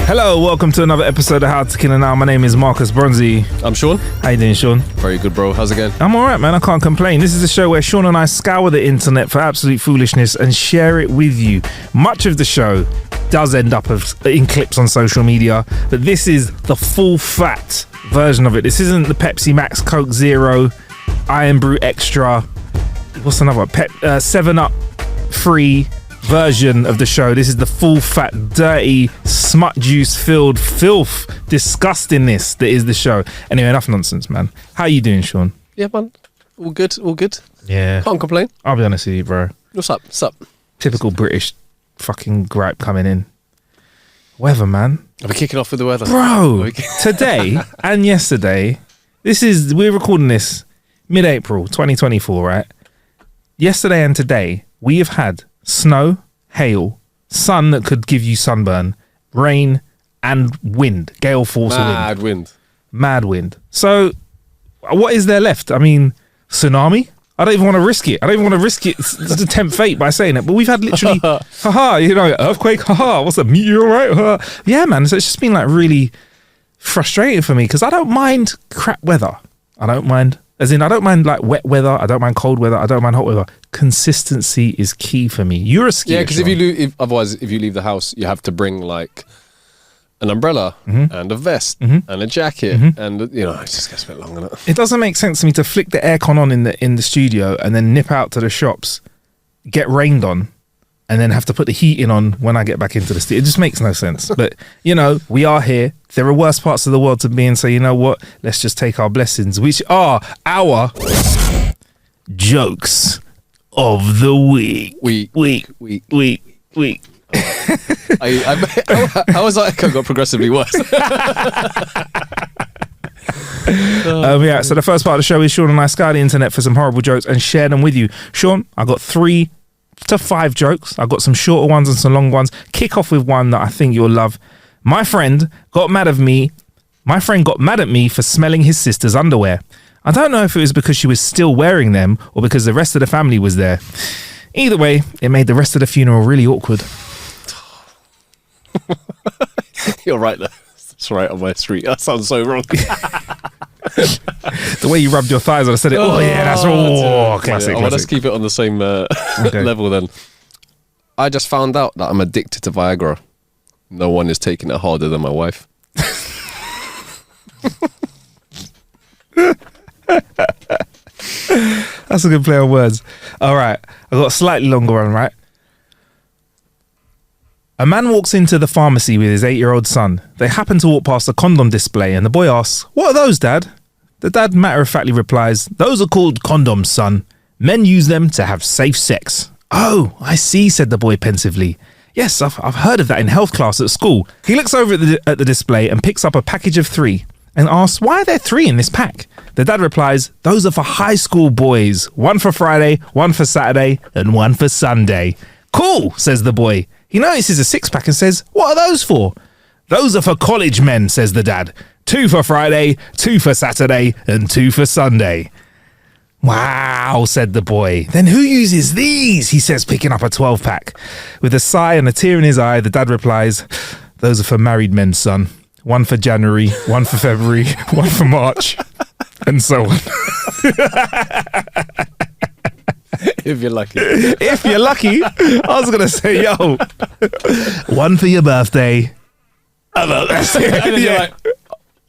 Hello, welcome to another episode of How to Kill an Hour. My name is Marcus Bronzy. I'm Sean. How you doing, Sean? Very good, bro. How's it going? I'm alright, man. I can't complain. This is a show where Sean and I scour the internet for absolute foolishness and share it with you. Much of the show does end up in clips on social media, but this is the full fat version of it. This isn't the Pepsi Max, Coke Zero, Iron Brew Extra. What's another one? 7-Up free version of the show. This is the full fat, dirty, smut juice filled filth, disgustingness that is the show. Anyway, enough nonsense, man. How you doing, Sean? Yeah, man. All good, all good. Yeah. Can't complain. I'll be honest with you, bro. What's up? What's up? Typical British fucking gripe coming in. Weather, man. Are we kicking off with the weather? Bro, today and yesterday, we're recording this mid-April 2024, right? Yesterday and today, we have had snow, hail, sun that could give you sunburn, rain, and wind, gale force wind. Mad wind. So, what is there left? I mean, tsunami? I don't even want to risk it. To tempt fate by saying it. But we've had literally, earthquake, what's that, meteorite? Yeah, man. So it's just been like really frustrating for me because I don't mind crap weather. I don't mind like wet weather. I don't mind cold weather. I don't mind hot weather. Consistency is key for me. You're a skier. Yeah, because if you leave the house, you have to bring like an umbrella and a vest and a jacket, and it just gets a bit long, doesn't it? It doesn't make sense to me to flick the aircon on in the studio and then nip out to the shops, get rained on, and then have to put the heating on when I get back into the studio. It just makes no sense. But we are here. There are worse parts of the world to be in, so you know what? Let's just take our blessings, which are our jokes of the week. Week. How was that echo got progressively worse? So the first part of the show is Sean and I scour the internet for some horrible jokes and share them with you. Sean, I got 3 to 5 jokes. I've got some shorter ones and some long ones. Kick off with one that I think you'll love. My friend got mad at me for smelling his sister's underwear. I don't know if it was because she was still wearing them or because the rest of the family was there. Either way, it made the rest of the funeral really awkward. You're right there. That's right on my street. That sounds so wrong. The way you rubbed your thighs when I said it. That's classic. Let's keep it on the same level then. I just found out that I'm addicted to Viagra. No one is taking it harder than my wife. That's a good play on words. All right, I got a slightly longer one, right? A man walks into the pharmacy with his 8-year-old son. They happen to walk past a condom display and the boy asks, "What are those, Dad?" The dad matter-of-factly replies, "Those are called condoms, son. Men use them to have safe sex." "Oh, I see," said the boy pensively. "Yes, I've heard of that in health class at school." He looks over at the display and picks up a package of 3 and asks, "Why are there 3 in this pack?" The dad replies, "Those are for high school boys. 1 for Friday, 1 for Saturday, and 1 for Sunday." "Cool," says the boy. He notices a 6-pack and says, "What are those for?" "Those are for college men," says the dad. 2 for Friday, 2 for Saturday, and 2 for Sunday. "Wow," said the boy. "Then who uses these?" he says, picking up a 12-pack. With a sigh and a tear in his eye, the dad replies, "Those are for married men, son. 1 for January, 1 for February, 1 for March, and so on." If you're lucky. If you're lucky. I was going to say, 1 for your birthday. That's it. And then you're like,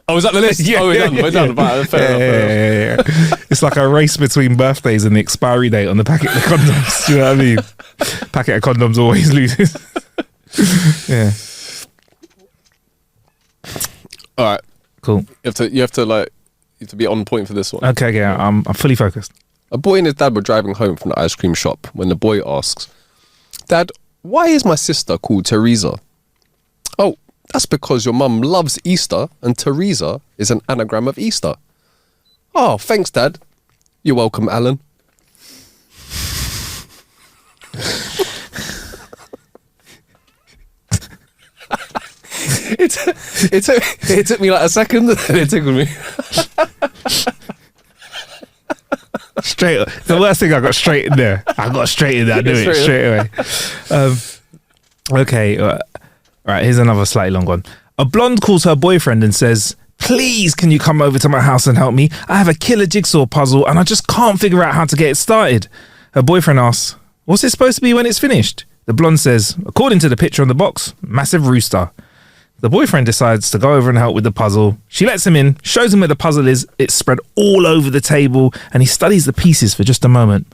oh, was that the list? Yeah, we're done. Fair enough. It's like a race between birthdays and the expiry date on the packet of condoms. Do you know what I mean? Packet of condoms always loses. Yeah. All right. Cool. You have to be on point for this one. Okay, yeah, I'm fully focused. A boy and his dad were driving home from the ice cream shop when the boy asks, "Dad, why is my sister called Teresa?" "Oh, that's because your mum loves Easter and Teresa is an anagram of Easter." "Oh, thanks, Dad." "You're welcome, Alan." It took me like a second and then it tickled me. Straight. The worst thing, I got straight in there. I knew it straight away. Okay. Right. Here's another slightly long one. A blonde calls her boyfriend and says, please, can you come over to my house and help me? I have a killer jigsaw puzzle and I just can't figure out how to get it started. Her boyfriend asks, what's it supposed to be when it's finished? The blonde says, according to the picture on the box, massive rooster. The boyfriend decides to go over and help with the puzzle. She lets him in, shows him where the puzzle is. It's spread all over the table and he studies the pieces for just a moment,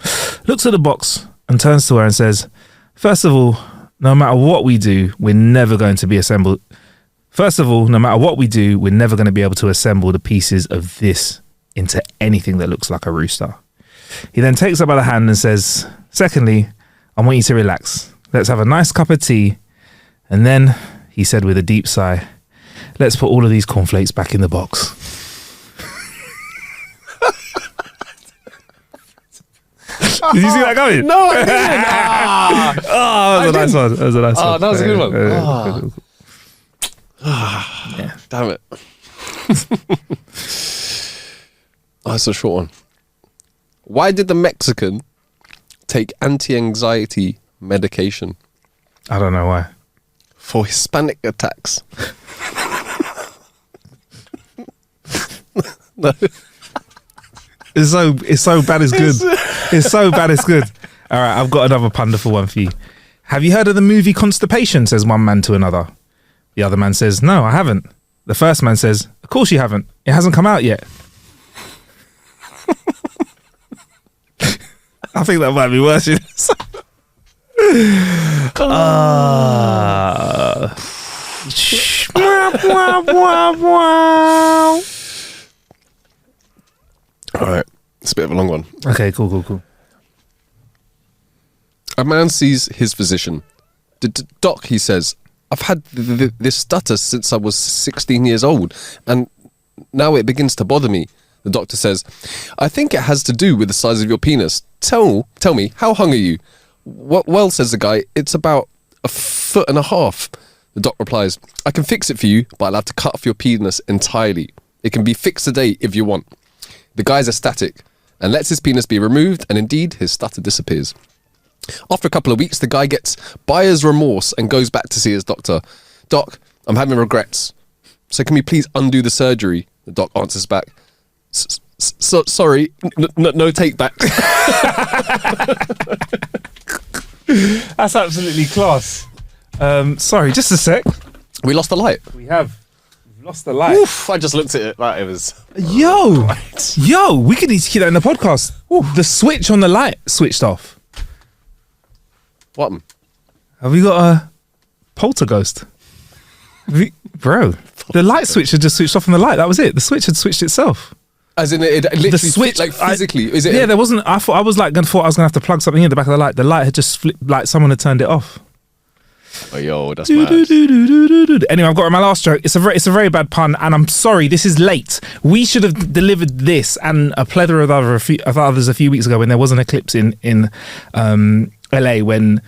looks at the box and turns to her and says, first of all, no matter what we do, we're never going to be assembled. First of all, no matter what we do, we're never going to be able to assemble the pieces of this into anything that looks like a rooster. He then takes her by the hand and says, secondly, I want you to relax. Let's have a nice cup of tea. And then, he said with a deep sigh, let's put all of these cornflakes back in the box. Did you see that coming? No, I didn't. That was a nice one. That was a nice one. That was a good one. Yeah. Damn it. That's a short one. Why did the Mexican take anti-anxiety medication? I don't know why. For Hispanic attacks. No. It's so bad it's good. It's so bad it's good. All right, I've got another wonderful one for you. Have you heard of the movie Constipation? Says one man to another. The other man says, no, I haven't. The first man says, of course you haven't. It hasn't come out yet. I think that might be worse. All right, it's a bit of a long one. Okay, cool. A man sees his physician. Doc, he says, I've had this stutter since I was 16 years old, and now it begins to bother me. The doctor says, I think it has to do with the size of your penis. Tell me, how hung are you? Well, says the guy, it's about 1.5 feet. The doc replies, I can fix it for you, but I'll have to cut off your penis entirely. It can be fixed today if you want. The guy's ecstatic and lets his penis be removed, and indeed, his stutter disappears. After a couple of weeks, the guy gets buyer's remorse and goes back to see his doctor. Doc, I'm having regrets. So can we please undo the surgery? The doc answers back. Sorry, no take back. That's absolutely class. Sorry, just a sec. We lost the light. We've lost the light. Oof, I just looked at it like it was... Yo, we could need to keep that in the podcast. The switch on the light switched off. What? Have we got a poltergeist? Bro, the light switch had just switched off on the light. That was it. The switch had switched itself. As in, it literally The switch, like physically. Is it? Yeah, there wasn't. I thought I was going to have to plug something in the back of the light. The light had just flipped, like someone had turned it off. Oh, yo, that's mad. Anyway, I've got my last joke. It's a very bad pun, and I'm sorry. This is late. We should have delivered this and a plethora of others a few weeks ago when there was an eclipse in LA. When,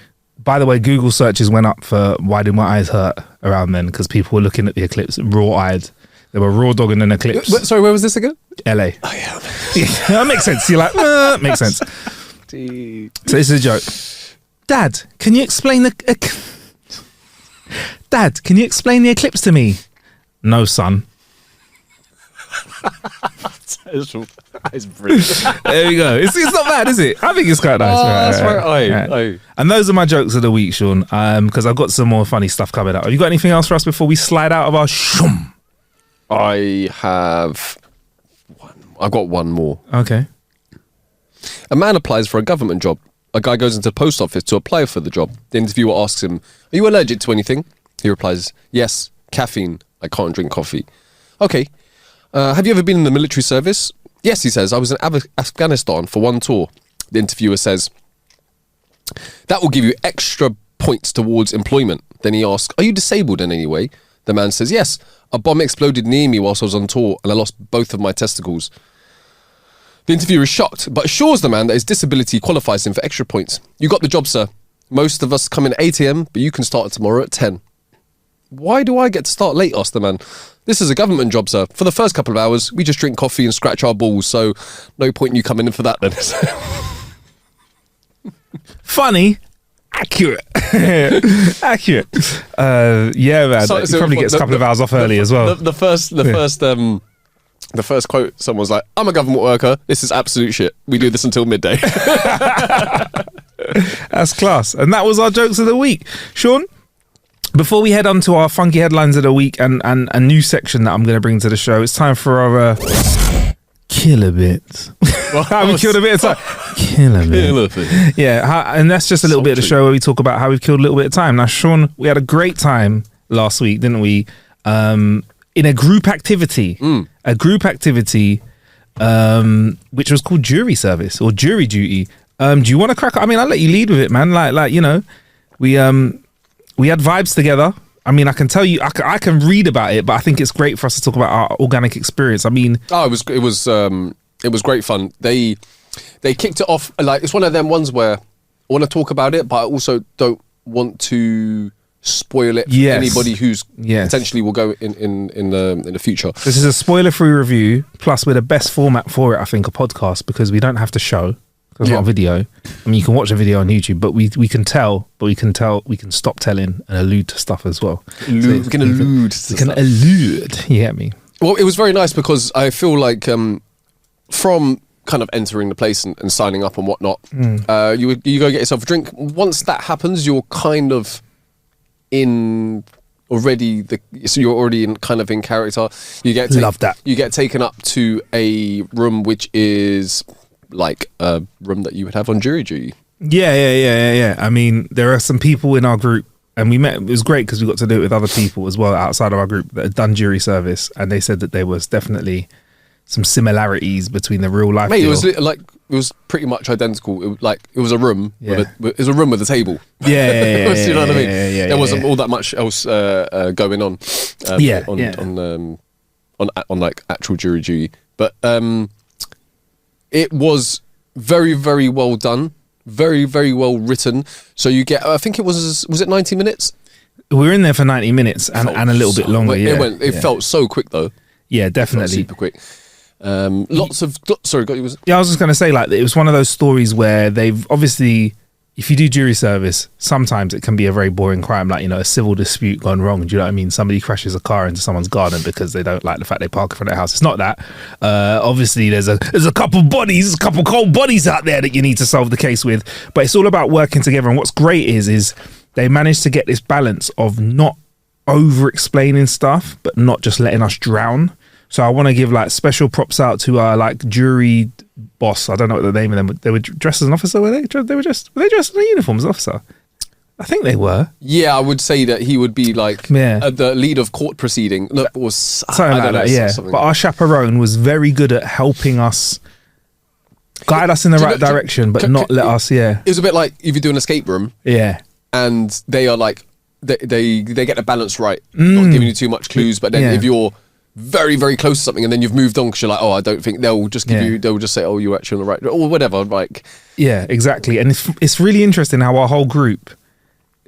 by the way, Google searches went up for why did my eyes hurt around then, because people were looking at the eclipse raw-eyed. They were raw dogging an eclipse. Sorry, where was this again? LA. Oh, yeah. That makes sense. You're like, makes sense. Dude. So this is a joke. Dad, can you explain the eclipse to me? No, son. That is brilliant. There we go. It's not bad, is it? I think it's quite nice. Oh, that's right. And those are my jokes of the week, Sean, because I've got some more funny stuff coming up. Have you got anything else for us before we slide out of our shum? I've got one more. Okay. A man applies for a government job. A guy goes into the post office to apply for the job. The interviewer asks him, are you allergic to anything? He replies, yes, caffeine. I can't drink coffee. Okay. Have you ever been in the military service? Yes, he says. I was in Afghanistan for one tour. The interviewer says, that will give you extra points towards employment. Then he asks, are you disabled in any way? The man says, yes. A bomb exploded near me whilst I was on tour and I lost both of my testicles. The interviewer is shocked, but assures the man that his disability qualifies him for extra points. You got the job, sir. Most of us come in at 8 a.m, but you can start tomorrow at 10. Why do I get to start late? Asked the man. This is a government job, sir. For the first couple of hours, we just drink coffee and scratch our balls, so no point in you coming in for that then. Funny Accurate. Accurate. Yeah, man. So- He so probably gets a couple of hours off early as well. The first quote, someone was like, "I'm a government worker. This is absolute shit. We do this until midday." That's class. And that was our jokes of the week. Sean, before we head on to our funky headlines of the week and a new section that I'm going to bring to the show, it's time for our killer bits. How we killed a bit of time. Killer bit. Yeah, and that's just a little bit of the show where we talk about how we've killed a little bit of time. Now, Sean, we had a great time last week, didn't we? In a group activity. A group activity which was called jury service or jury duty. Do you want to crack? I mean, I'll let you lead with it, man. Like you know, we had vibes together. I mean, I can tell you, I can read about it, but I think it's great for us to talk about our organic experience. I mean, it was great fun. They kicked it off like it's one of them ones where I want to talk about it, but I also don't want to spoil it for anybody who's potentially will go in the future. This is a spoiler-free review. Plus, we're the best format for it, I think, a podcast, because we don't have to show. There's not a video. I mean, you can watch a video on YouTube, but we can tell, we can stop telling and allude to stuff as well. We can allude. You get me? Well, it was very nice because I feel like from kind of entering the place and signing up and whatnot, you go get yourself a drink. Once that happens, you're kind of in already. So you're already in character. Love that. You get taken up to a room which is like a room that you would have on jury duty. Yeah. I mean, there are some people in our group, and we met. It was great because we got to do it with other people as well outside of our group that had done jury service, and they said that there was definitely some similarities between the real life. Mate, it was pretty much identical. It was a room. It was a room with a table. Yeah, you know what I mean. There wasn't all that much else going on. On like actual jury duty, but it was very, very well done, very, very well written. So you get, I think it was it 90 minutes? We were in there for 90 minutes and a little bit longer. It felt so quick though. Yeah, definitely. Super quick. Sorry, I was just going to say, like, it was one of those stories where they've obviously, if you do jury service, sometimes it can be a very boring crime, like, you know, a civil dispute gone wrong. Do you know what I mean? Somebody crashes a car into someone's garden because they don't like the fact they park in front of their house. It's not that. Obviously, there's a couple cold bodies out there that you need to solve the case with. But it's all about working together. And what's great is they managed to get this balance of not over-explaining stuff, but not just letting us drown. So I want to give like special props out to our like jury boss. I don't know what the name of them. They were dressed as an officer, were they? Were they dressed in a uniform as an officer? I think they were. Yeah, I would say that he would be like the lead of court proceeding. Look, was something like that. Yeah, but our chaperone was very good at helping us, guide us in the right direction, but not let us. Yeah, it was a bit like if you do an escape room. Yeah, and they are like they get the balance right, not giving you too much clues. But then if you're very, very close to something and then you've moved on because you're like, oh, I don't think they'll just they'll just say, oh, you're actually on the right, or whatever. Like, yeah, exactly. And it's really interesting how our whole group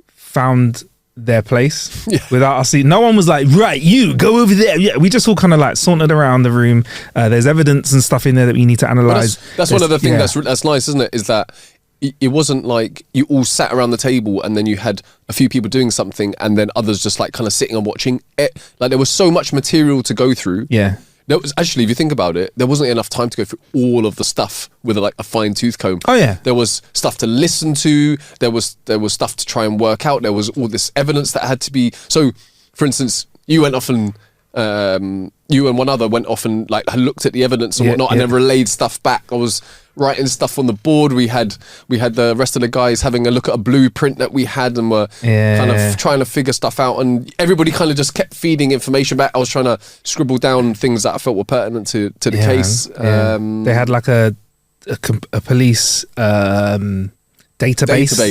found their place without us. No one was like, right, you go over there. Yeah, we just all kind of like sauntered around the room. There's evidence and stuff in there that we need to analyze. That's one of the things that's nice, isn't it? Is that it wasn't like you all sat around the table and then you had a few people doing something and then others just like kind of sitting and watching it. Like there was so much material to go through. Yeah. There was actually, if you think about it, there wasn't enough time to go through all of the stuff with a fine tooth comb. Oh yeah. There was stuff to listen to. There was stuff to try and work out. There was all this evidence that had to be. So, for instance, you went off and you and one other went off and like looked at the evidence and whatnot, and then relayed stuff back. I was writing stuff on the board. We had the rest of the guys having a look at a blueprint that we had and were kind of trying to figure stuff out, and everybody kind of just kept feeding information back. I was trying to scribble down things that I felt were pertinent to the case. They had like a police database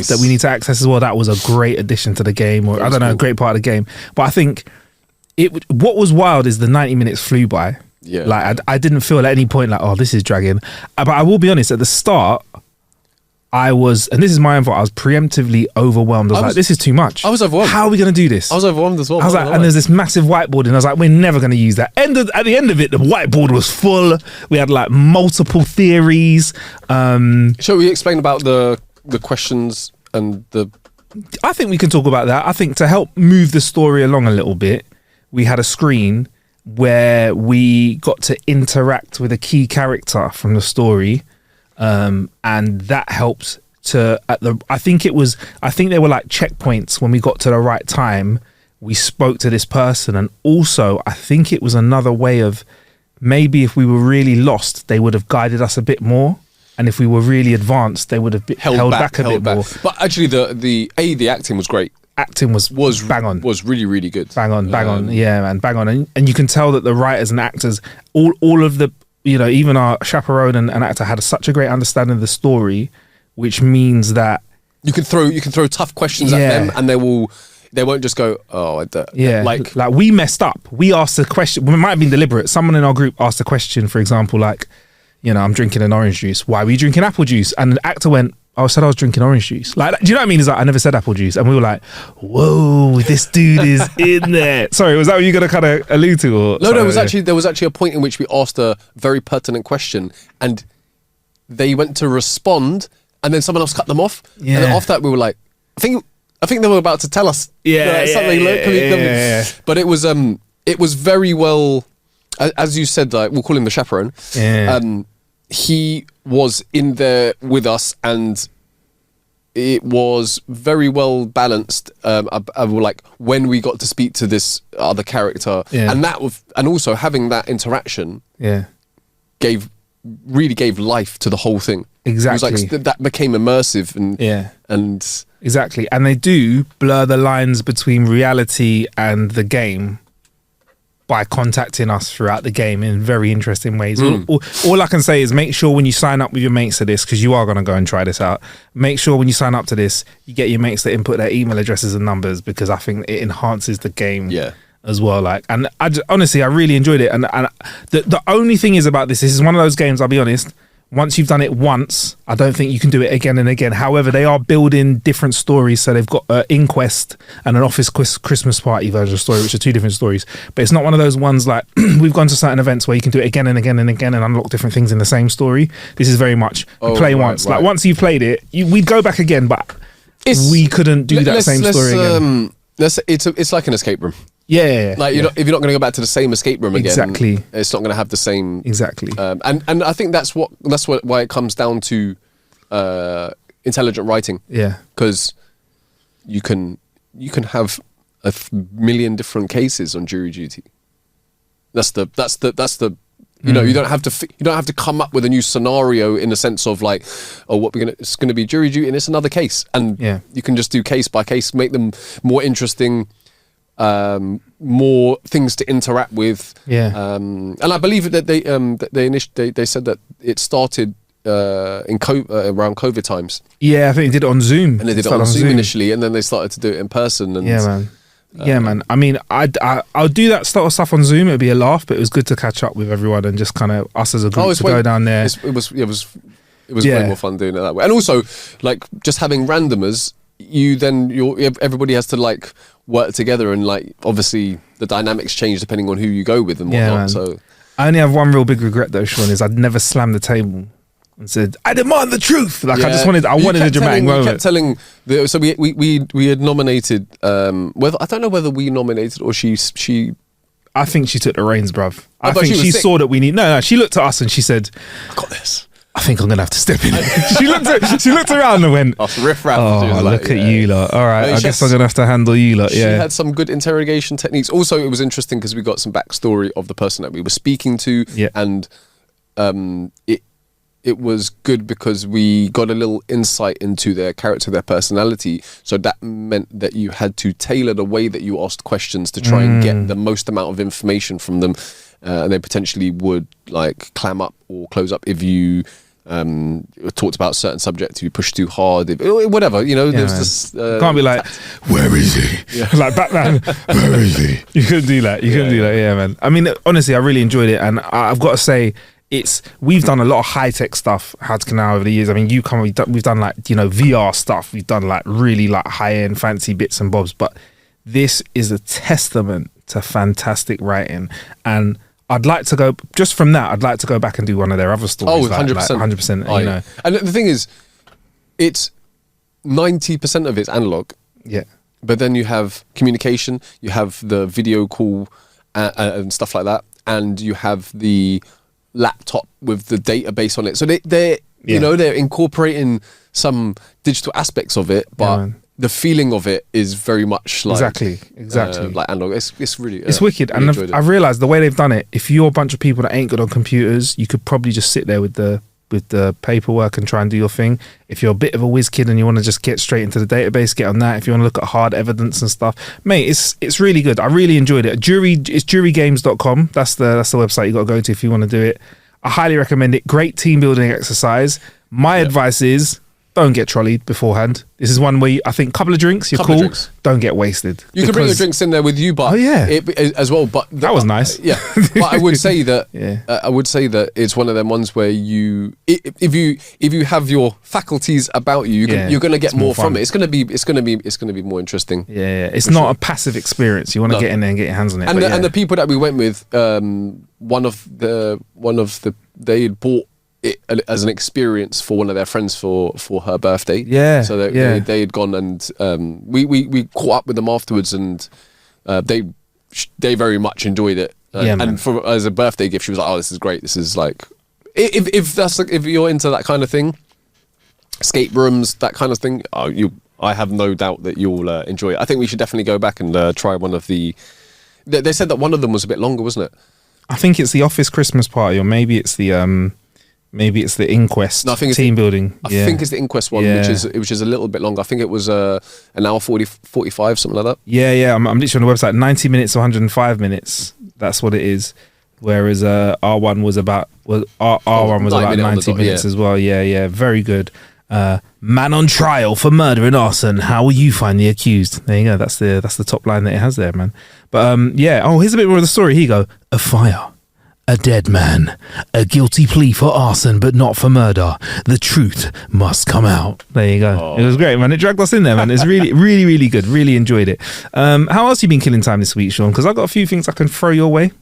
that we need to access as well. That was a great addition to the game, or I don't know, a great part of the game. But I think what was wild is the 90 minutes flew by. Yeah, like I didn't feel at any point like, oh, this is dragging. But I will be honest, at the start, I was, and this is my own fault, I was preemptively overwhelmed. I was like, this is too much. I was overwhelmed. How are we going to do this? I was overwhelmed as well. I was like, and there's this massive whiteboard, and I was like, we're never going to use that. At the end of it, the whiteboard was full. We had like multiple theories. Shall we explain about the questions and the I think we can talk about that. I think to help move the story along a little bit, we had a screen where we got to interact with a key character from the story, and that helped to I think there were like checkpoints when we got to the right time. We spoke to this person, and also I think it was another way of maybe if we were really lost, they would have guided us a bit more. And if we were really advanced, they would have held back a bit more. But actually, the acting was great. Acting was bang on. Was really, really good. Bang on. Yeah, man, bang on. And you can tell that the writers and actors, all of the, even our chaperone and actor had such a great understanding of the story, which means that you can throw tough questions at them, and they won't just go, like we messed up. We asked a question. We might have been deliberate. Someone in our group asked a question, for example, like, I'm drinking an orange juice. Why were you drinking apple juice? And the actor went, I said I was drinking orange juice. Like, do you know what I mean? He's like, I never said apple juice. And we were like, whoa, this dude is in there. Sorry, was that what you going to kind of allude to? Or no, there was actually a point in which we asked a very pertinent question, and they went to respond, and then someone else cut them off. Yeah. And then after that, we were like, I think they were about to tell us something. But it was very well, as you said, like, we'll call him the chaperone. Yeah. He was in there with us, and it was very well balanced. Like when we got to speak to this other character, and also having that interaction, really gave life to the whole thing. Exactly, it was like that became immersive, and exactly. And they do blur the lines between reality and the game by contacting us throughout the game in very interesting ways. All I can say is make sure when you sign up with your mates to this, because you are going to go and try this out, make sure when you sign up to this, you get your mates to input their email addresses and numbers, because I think it enhances the game as well. Like, and honestly, I really enjoyed it. And the only thing is about this is one of those games, I'll be honest, once you've done it once, I don't think you can do it again and again. However, they are building different stories. So they've got an Inquest and an Office Christmas Party version of story, which are two different stories. But it's not one of those ones like we've gone to certain events where you can do it again and again and again and unlock different things in the same story. This is very much play once. Right. Like once you've played it, we'd go back again, but we couldn't do that same story again. It's like an escape room. Yeah, like if you're not going to go back to the same escape room again, exactly, it's not going to have the same exactly. And I think that's why it comes down to intelligent writing. Yeah, because you can have a million different cases on jury duty. That's the you don't have to come up with a new scenario in the sense of like, it's going to be jury duty and it's another case, and you can just do case by case, make them more interesting. More things to interact with, and I believe that they said that it started around COVID times. Yeah, I think they did it on Zoom, and they did it on Zoom initially, and then they started to do it in person. And man. I mean, I'll do that sort of stuff on Zoom. It'd be a laugh, but it was good to catch up with everyone and just kind of us as a group go down there. It was way more fun doing it that way, and also like just having randomers. Everybody has to like work together, and like obviously the dynamics change depending on who you go with and whatnot. Man. So I only have one real big regret though, Sean, is I'd never slammed the table and said, I demand the truth. Like I wanted a dramatic moment. You kept telling so we had nominated whether I don't know whether we nominated or she I think she took the reins, bruv. I think she saw that we need she looked at us and she said, I got this. I think I'm going to have to step in. she looked around and went, riff raff. Look at you lot. All right, I guess I'm going to have to handle you lot. She had some good interrogation techniques. Also, it was interesting because we got some backstory of the person that we were speaking to. Yeah. And it was good because we got a little insight into their character, their personality. So that meant that you had to tailor the way that you asked questions to try and get the most amount of information from them. And they potentially would like clam up or close up if you talked about certain subjects, if you push too hard, whatever, there's this can't be like, where is he? Like Batman, where is he? You couldn't do that. Yeah, man. I mean, honestly, I really enjoyed it, and I've got to say, we've done a lot of high tech stuff now over the years. I mean, we've done like VR stuff. We've done like really like high end fancy bits and bobs, but this is a testament to fantastic writing. And I'd like to go just from that. I'd like to go back and do one of their other stories. 100%, 100%. And the thing is, it's 90% of it's analog, Yeah. But then you have communication, you have the video call and stuff like that, and you have the laptop with the database on it. So they're you know, they're incorporating some digital aspects of it, but the feeling of it is very much like exactly like analog. It's really it's wicked. really And I've realised the way they've done it. If you're a bunch of people that ain't good on computers, you could probably just sit there with the paperwork and try and do your thing. If you're a bit of a whiz kid and you want to just get straight into the database, get on that. If you want to look at hard evidence and stuff, mate, it's really good. I really enjoyed it. It's jurygames.com. That's the website you got to go to if you want to do it. I highly recommend it. Great team building exercise. My advice is don't get trolleyed beforehand. This is one where I think a couple of drinks, you're cool. Don't get wasted. You can bring your drinks in there with you, but as well. But that was nice. Yeah, but I would say that I would say that it's one of them ones where if you have your faculties about you, you're going to get more from it. It's going to be more interesting. Yeah. It's not a passive experience. You want to get in there and get your hands on it. And the people that we went with, one of the they had bought it as an experience for one of their friends for her birthday. So they had gone and we caught up with them afterwards, and they very much enjoyed it. And as a birthday gift, she was like, "Oh, this is great. This is like if you're into that kind of thing, escape rooms, that kind of thing. I have no doubt that you'll enjoy it. I think we should definitely go back and try one of the. They said that one of them was a bit longer, wasn't it? I think it's the office Christmas party, or maybe it's the Inquest team building. I think it's the Inquest one, which is a little bit longer. I think it was an hour 45, something like that. Yeah. I'm literally on the website. 90 minutes to 105 minutes. That's what it is. Whereas R1 was about R1 was about 90 minutes as well. Yeah. Very good. Man on trial for murder and arson. How will you find the accused? There you go. That's the top line that it has there, man. But here's a bit more of the story. Here you go. A fire. A dead man. A guilty plea for arson, but not for murder. The truth must come out. There you go. It was great, man. It dragged us in there, man. It's really, really, really good. Really enjoyed it. How else have you been killing time this week, Sean? Because I've got a few things I can throw your way.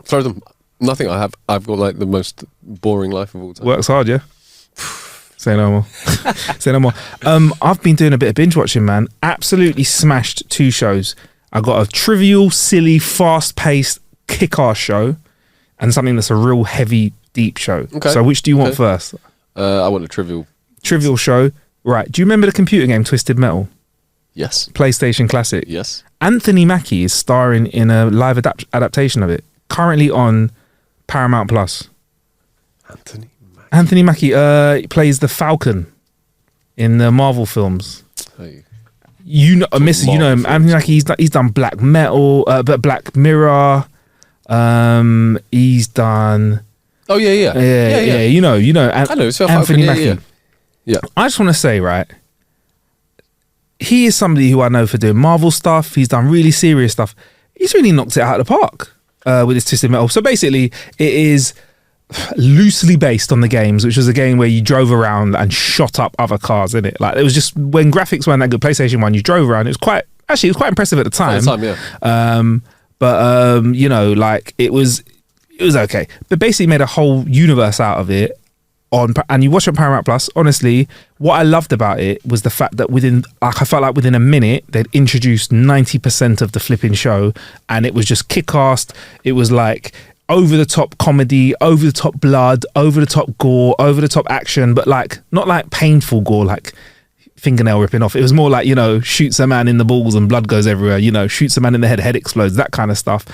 Throw them. Nothing. I've got like the most boring life of all time. Works hard, yeah? Say no more. Say no more. I've been doing a bit of binge watching, man. Absolutely smashed 2 shows. I got a trivial, silly, fast-paced, kick-ass show, and something that's a real heavy, deep show. Okay. So which do you want first? I want a trivial show. Right. Do you remember the computer game Twisted Metal? Yes. PlayStation classic. Yes. Anthony Mackie is starring in a live adaptation of it, currently on Paramount Plus. Anthony Mackie plays the Falcon in the Marvel films. Hey. You know, you know him. Anthony Mackie. He's done Black Metal, but Black Mirror. He's done. Oh yeah. You know. I know. So Anthony Mackie. Yeah. I just want to say, right. He is somebody who I know for doing Marvel stuff. He's done really serious stuff. He's really knocked it out of the park with his Twisted Metal. So basically, it is loosely based on the games, which was a game where you drove around and shot up other cars in it. Like it was just when graphics weren't that good. PlayStation 1, you drove around. It was quite impressive at the time. At the time, yeah. You know, like it was okay. But basically made a whole universe out of it and you watch it on Paramount Plus. Honestly, what I loved about it was the fact that I felt like within a minute they'd introduced 90% of the flipping show, and it was just kick-assed. It was like over the top comedy, over the top blood, over the top gore, over the top action, but like not like painful gore, like fingernail ripping off. It was more like, you know, shoots a man in the balls and blood goes everywhere, you know, shoots a man in the head explodes, that kind of stuff.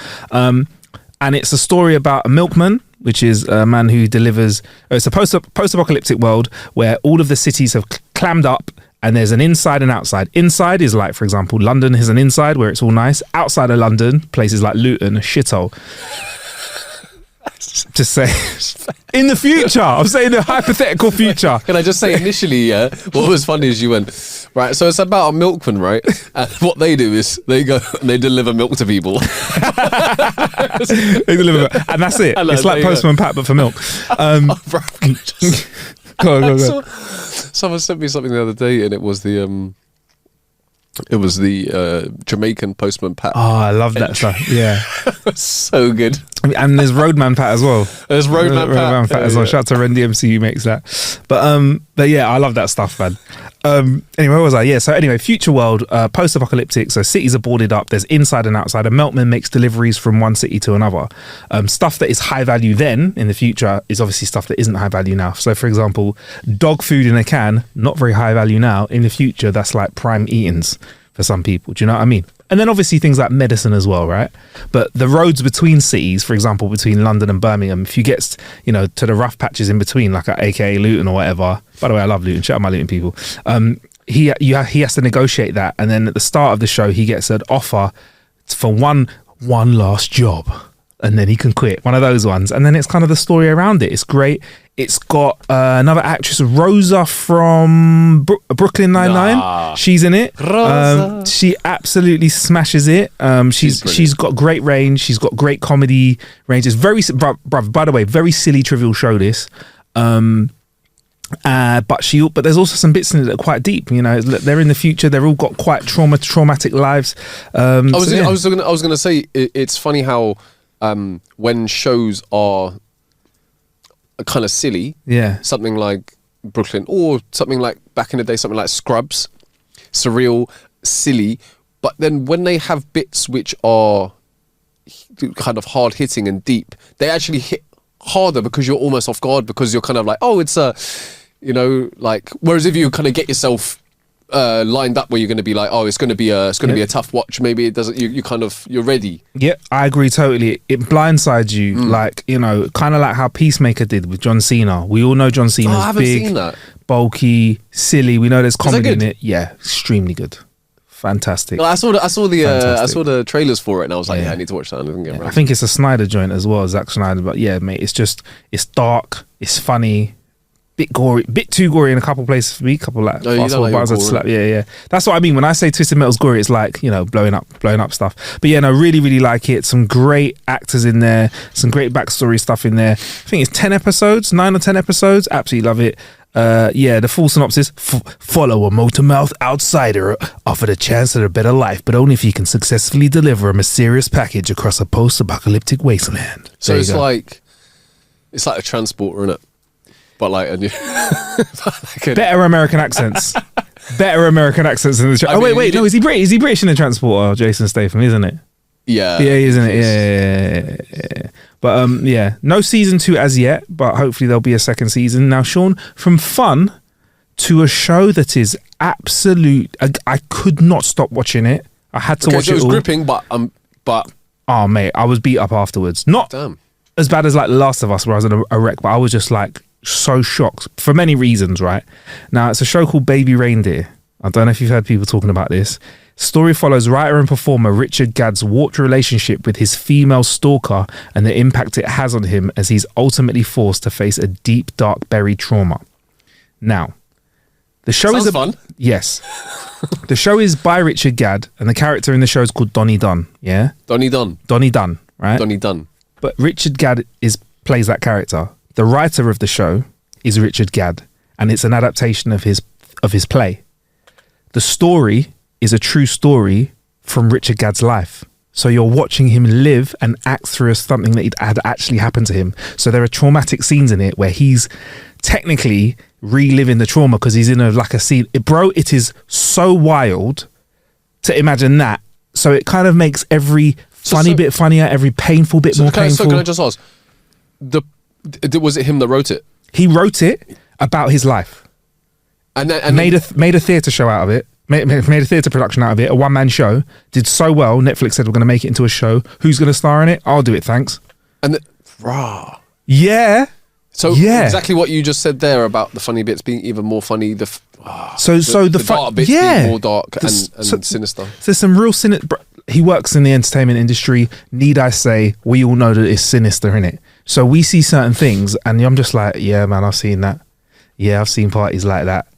And it's a story about a milkman, which is a man who delivers. It's a post-apocalyptic world where all of the cities have clammed up, and there's an inside and outside. Inside is like, for example, London is an inside where it's all nice. Outside of London, places like Luton, a shithole. Just say in the future. I'm saying the hypothetical future. Can I just say initially, what was funny is you went, right, so it's about a milkman, right? And what they do is they go and they deliver milk to people. They deliver, and that's it. It's like Postman Pat, but for milk. Go on. Someone sent me something the other day, and it was the Jamaican Postman Pat. Oh, I love that stuff. Yeah. So good. And there's Roadman Pat as well. There's Roadman Pat as well. Shout out to Ren DMC who makes that. But yeah, I love that stuff, man. Anyway, where was I? Yeah, so anyway, future world, post-apocalyptic, so cities are boarded up, there's inside and outside, and Meltman makes deliveries from one city to another. Stuff that is high value then, in the future, is obviously stuff that isn't high value now. So for example, dog food in a can, not very high value now. In the future, that's like prime eatings for some people. Do you know what I mean? And then obviously things like medicine as well, right? But the roads between cities, for example, between London and Birmingham, if you get, to the rough patches in between, like at AKA Luton or whatever. By the way, I love Luton. Shout out my Luton people. He has to negotiate that, and then at the start of the show, he gets an offer for one last job, and then he can quit. One of those ones, and then it's kind of the story around it. It's great. It's got another actress, Rosa from Brooklyn Nine-Nine. She's in it. Rosa. She absolutely smashes it. She's got great range. She's got great comedy range. It's very, by the way, very silly, trivial show. This, but there's also some bits in it that are quite deep. They're in the future. They've all got quite traumatic lives. I was gonna say it's funny how when shows are kind of silly, something like Brooklyn, or something like back in the day, something like Scrubs, surreal, silly, but then when they have bits which are kind of hard hitting and deep, they actually hit harder because you're almost off guard, because you're kind of like, oh, it's whereas if you kind of get yourself lined up where you're going to be like, oh, it's going to be a tough watch, maybe it doesn't, you're ready. Yeah, I agree totally. It blindsides you, kind of like how Peacemaker did with John Cena. We all know John Cena's big, bulky, silly. We know there's comedy in it. Yeah, extremely good. Fantastic. Well, I saw the trailers for it, and I was like, I need to watch that. I think it's a Snyder joint as well, Zack Snyder. But yeah, mate, it's dark, it's funny, bit gory, bit too gory in a couple places for me. Yeah. That's what I mean when I say Twisted Metal's gory. It's like, blowing up stuff. But yeah, no, really, really like it. Some great actors in there, some great backstory stuff in there. I think it's 9 or 10 episodes. Absolutely love it. The full synopsis: follow a motor-mouthed outsider offered a chance at a better life, but only if he can successfully deliver a mysterious package across a post-apocalyptic wasteland. So it's like a transporter, isn't it? But better American accents. Better American accents in the show. No, is he British? Is he British in the transporter? Jason Statham, isn't it? Yeah, isn't it? Yeah. But no season 2 as yet, but hopefully there'll be a second season. Now, Sean, from fun to a show that is absolute, I could not stop watching it. I had to watch it. It was all gripping, but oh mate, I was beat up afterwards. Not as bad as like The Last of Us, where I was in a wreck, but I was just like so shocked for many reasons. Right now, it's a show called Baby Reindeer. I don't know if you've heard people talking about this. Story follows writer and performer Richard Gadd's warped relationship with his female stalker and the impact it has on him as he's ultimately forced to face a deep, dark, buried trauma. Now, the show Sounds fun. Yes. The show is by Richard Gadd, and the character in the show is called Donnie Dunn. Yeah? Donnie Dunn, right? Donnie Dunn. But Richard Gadd plays that character. The writer of the show is Richard Gadd, and it's an adaptation of his play. The story is a true story from Richard Gadd's life. So you're watching him live and act through something that had actually happened to him. So there are traumatic scenes in it where he's technically reliving the trauma because he's in a scene. It is so wild to imagine that. So it kind of makes every funny bit funnier, every painful bit more painful. So can I just ask, was it him that wrote it? He wrote it about his life. And made a theatre show out of it. Made a theatre production out of it, a one-man show. Did so well, Netflix said we're going to make it into a show. Who's going to star in it? I'll do it, thanks. Yeah. So exactly what you just said there about the funny bits being even more funny. The dark bits being more dark and sinister. So there's some real he works in the entertainment industry. Need I say, we all know that it's sinister in it. So we see certain things and I'm just like, yeah, man, I've seen that. Yeah, I've seen parties like that.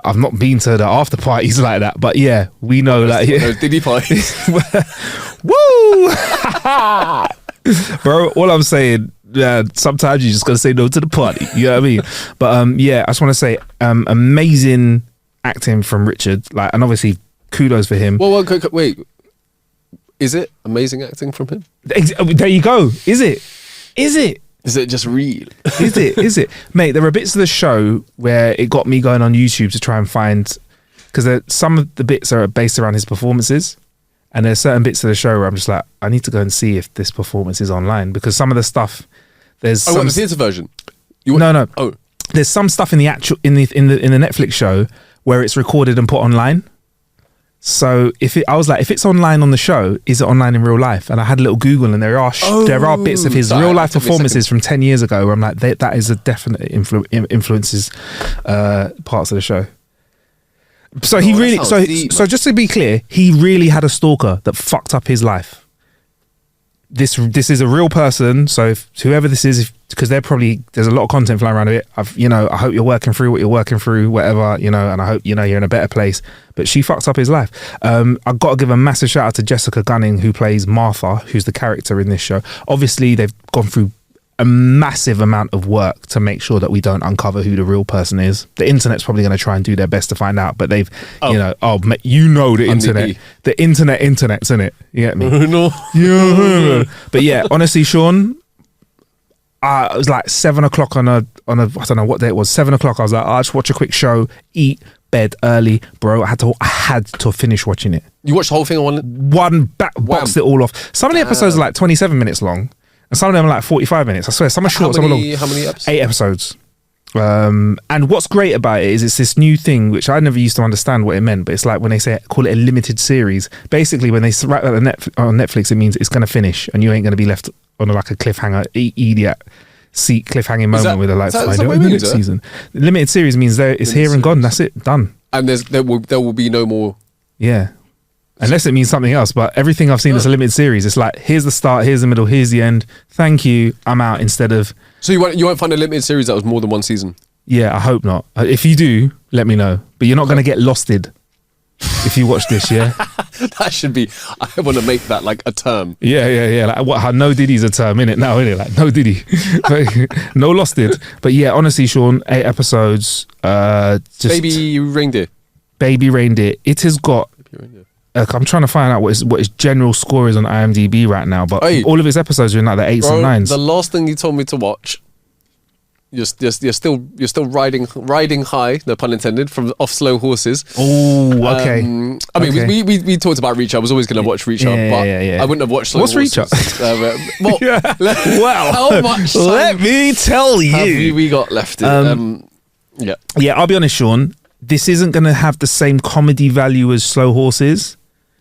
I've not been to the after parties like that, but yeah, we know that. Those Diddy parties. Woo! Bro, all I'm saying, sometimes you just got to say no to the party. You know what I mean? But I just want to say, amazing acting from Richard. And obviously, kudos for him. Well, wait. Is it amazing acting from him? There you go. Is it? Is it? Is it just real? Is it? Is it? Mate, there are bits of the show where it got me going on YouTube to try and find, because some of the bits are based around his performances, and there's certain bits of the show where I'm just like, I need to go and see if this performance is online, because some of the stuff, there's some the theatre version? No. Oh. There's some stuff in the actual in the Netflix show where it's recorded and put online. So I was like, if it's online on the show, is it online in real life? And I had a little Google, and there are bits of his real life performances from 10 years ago where I'm like, that is a definite influences parts of the show. So he really, so just to be clear, he really had a stalker that fucked up his life. This is a real person. So if whoever this is, because there's a lot of content flying around of it. I hope you're working through what you're working through, whatever, and I hope, you're in a better place. But she fucked up his life. I've got to give a massive shout out to Jessica Gunning, who plays Martha, who's the character in this show. Obviously, they've gone through a massive amount of work to make sure that we don't uncover who the real person is. The internet's probably going to try and do their best to find out, but they've, the internet. The internet's in it. You get me? No. Yeah. But yeah, honestly, Sean, it was like 7 o'clock on a I don't know what day it was. 7 o'clock. I was like, I'll just watch a quick show, eat, bed early, bro. I had to finish watching it. You watched the whole thing on one? Boxed it all off. Some of the episodes are like 27 minutes long, and some of them are like 45 minutes. I swear, some are short, some are long. How many episodes? 8 episodes. And what's great about it is it's this new thing which I never used to understand what it meant, but it's like when they call it a limited series. Basically, when they write that on Netflix, it means it's going to finish and you ain't going to be left on like a cliffhanger, idiot seat cliffhanging moment with a like find out in the next season. The limited series means it's here and gone. That's it, done. And there will be no more. Yeah. Unless it means something else, but everything I've seen is a limited series. It's like, here's the start, here's the middle, here's the end. Thank you, I'm out. Instead of... So you won't find a limited series that was more than one season? Yeah, I hope not. If you do, let me know. But you're not going to get losted if you watch this, yeah? That should be... I want to make that like a term. Yeah. Like how no Diddy's a term, innit? Now, innit? Like no Diddy. No losted. But yeah, honestly, Sean, 8 episodes. Just Baby Reindeer. Baby Reindeer. It has got... I'm trying to find out what his general score is on IMDb right now, but all of his episodes are in like the 8s and 9s. The last thing you told me to watch, you're still riding high, no pun intended, from off slow horses. Oh, okay. I mean, we talked about Reacher. I was always going to watch Reacher, but I wouldn't have watched slow horses. What's Reacher? Well, how much? Let me tell you, we got left. Yeah. I'll be honest, Sean. This isn't going to have the same comedy value as Slow Horses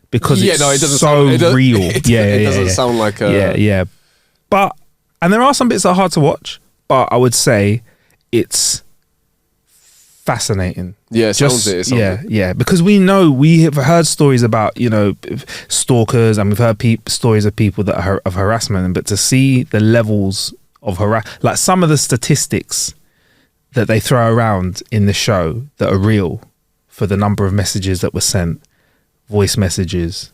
because it doesn't real. It doesn't sound like a... Yeah. But, and there are some bits that are hard to watch, but I would say it's fascinating. Yeah, it sounds it. Yeah. Because we have heard stories about, stalkers, and we've heard stories of people that are of harassment, but to see the levels of like some of the statistics that they throw around in the show that are real for the number of messages that were sent, voice messages,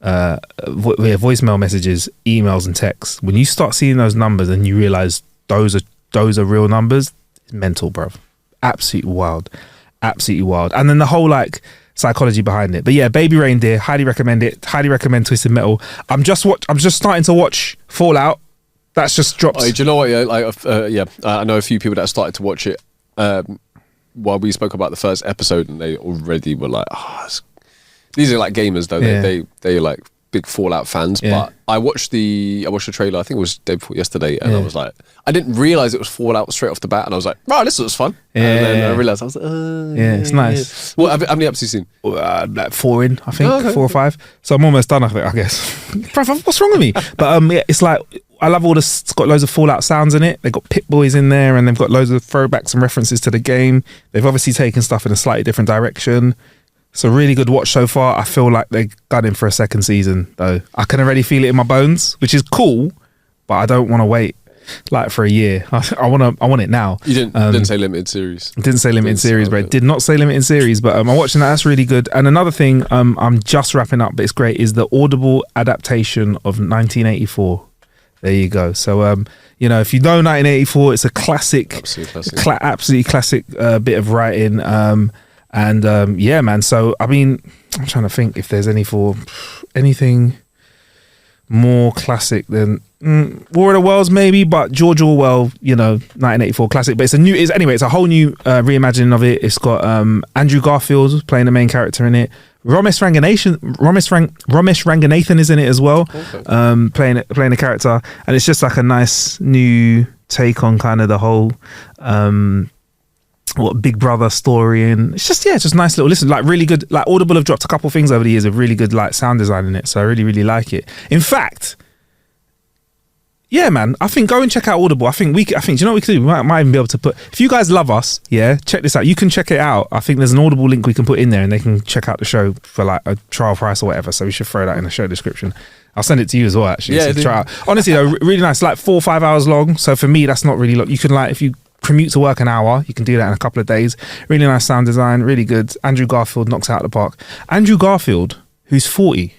voicemail messages, emails and texts. When you start seeing those numbers and you realise those are real numbers, it's mental, bruv. Absolutely wild. And then the whole like psychology behind it. But yeah, Baby Reindeer, highly recommend it. Highly recommend Twisted Metal. I'm just starting to watch Fallout. That's just dropped. Do you know what? I know a few people that started to watch it while we spoke about the first episode, and they already were like, these are like gamers though. Yeah. They're like big Fallout fans. Yeah. But I watched the trailer. I think it was day before yesterday, and I was like, I didn't realize it was Fallout straight off the bat, and I was like, wow, this looks fun. And then I realized I was like, it's nice. Well, how many episodes you seen? Like 4 in, I think, 4 or 5. So I'm almost done. I guess. Bruv, what's wrong with me? But it's like. I love all this. It's got loads of Fallout sounds in it. They've got Pit Boys in there, and they've got loads of throwbacks and references to the game. They've obviously taken stuff in a slightly different direction. It's a really good watch so far. I feel like they're gunning for a second season, though. I can already feel it in my bones, which is cool, but I don't want to wait like for a year. I want it now. You didn't say limited series. Didn't say limited series, but it did not say limited series. But I'm watching that. That's really good. And another thing, I'm just wrapping up, but it's great, is the Audible adaptation of 1984. There you go. So, if you know 1984, it's a classic, absolutely classic bit of writing. Yeah, man. So, I mean, I'm trying to think if there's anything. more classic than War of the Worlds maybe, but George Orwell, 1984 classic. But it's a whole new reimagining of it. It's got Andrew Garfield playing the main character in it. Ramesh Ranganathan is in it as well, okay. Playing a character, and it's just like a nice new take on kind of the whole Big Brother story, and it's just nice little listen. Like really good. Like Audible have dropped a couple things over the years of really good like sound design in it, so I really really like it. In fact, yeah, man, I think go and check out Audible. I think do you know what we could do? We might even be able to put, if you guys love us, check this out. You can check it out. I think there's an Audible link we can put in there, and they can check out the show for like a trial price or whatever. So we should throw that in the show description. I'll send it to you as well, actually. Yeah, so try out. Honestly, though, really nice. Like 4 or 5 hours long. So for me, that's not really long. You can if you commute to work an hour, you can do that in a couple of days. Really nice sound design, really good. Andrew Garfield knocks it out of the park. Andrew Garfield, who's 40.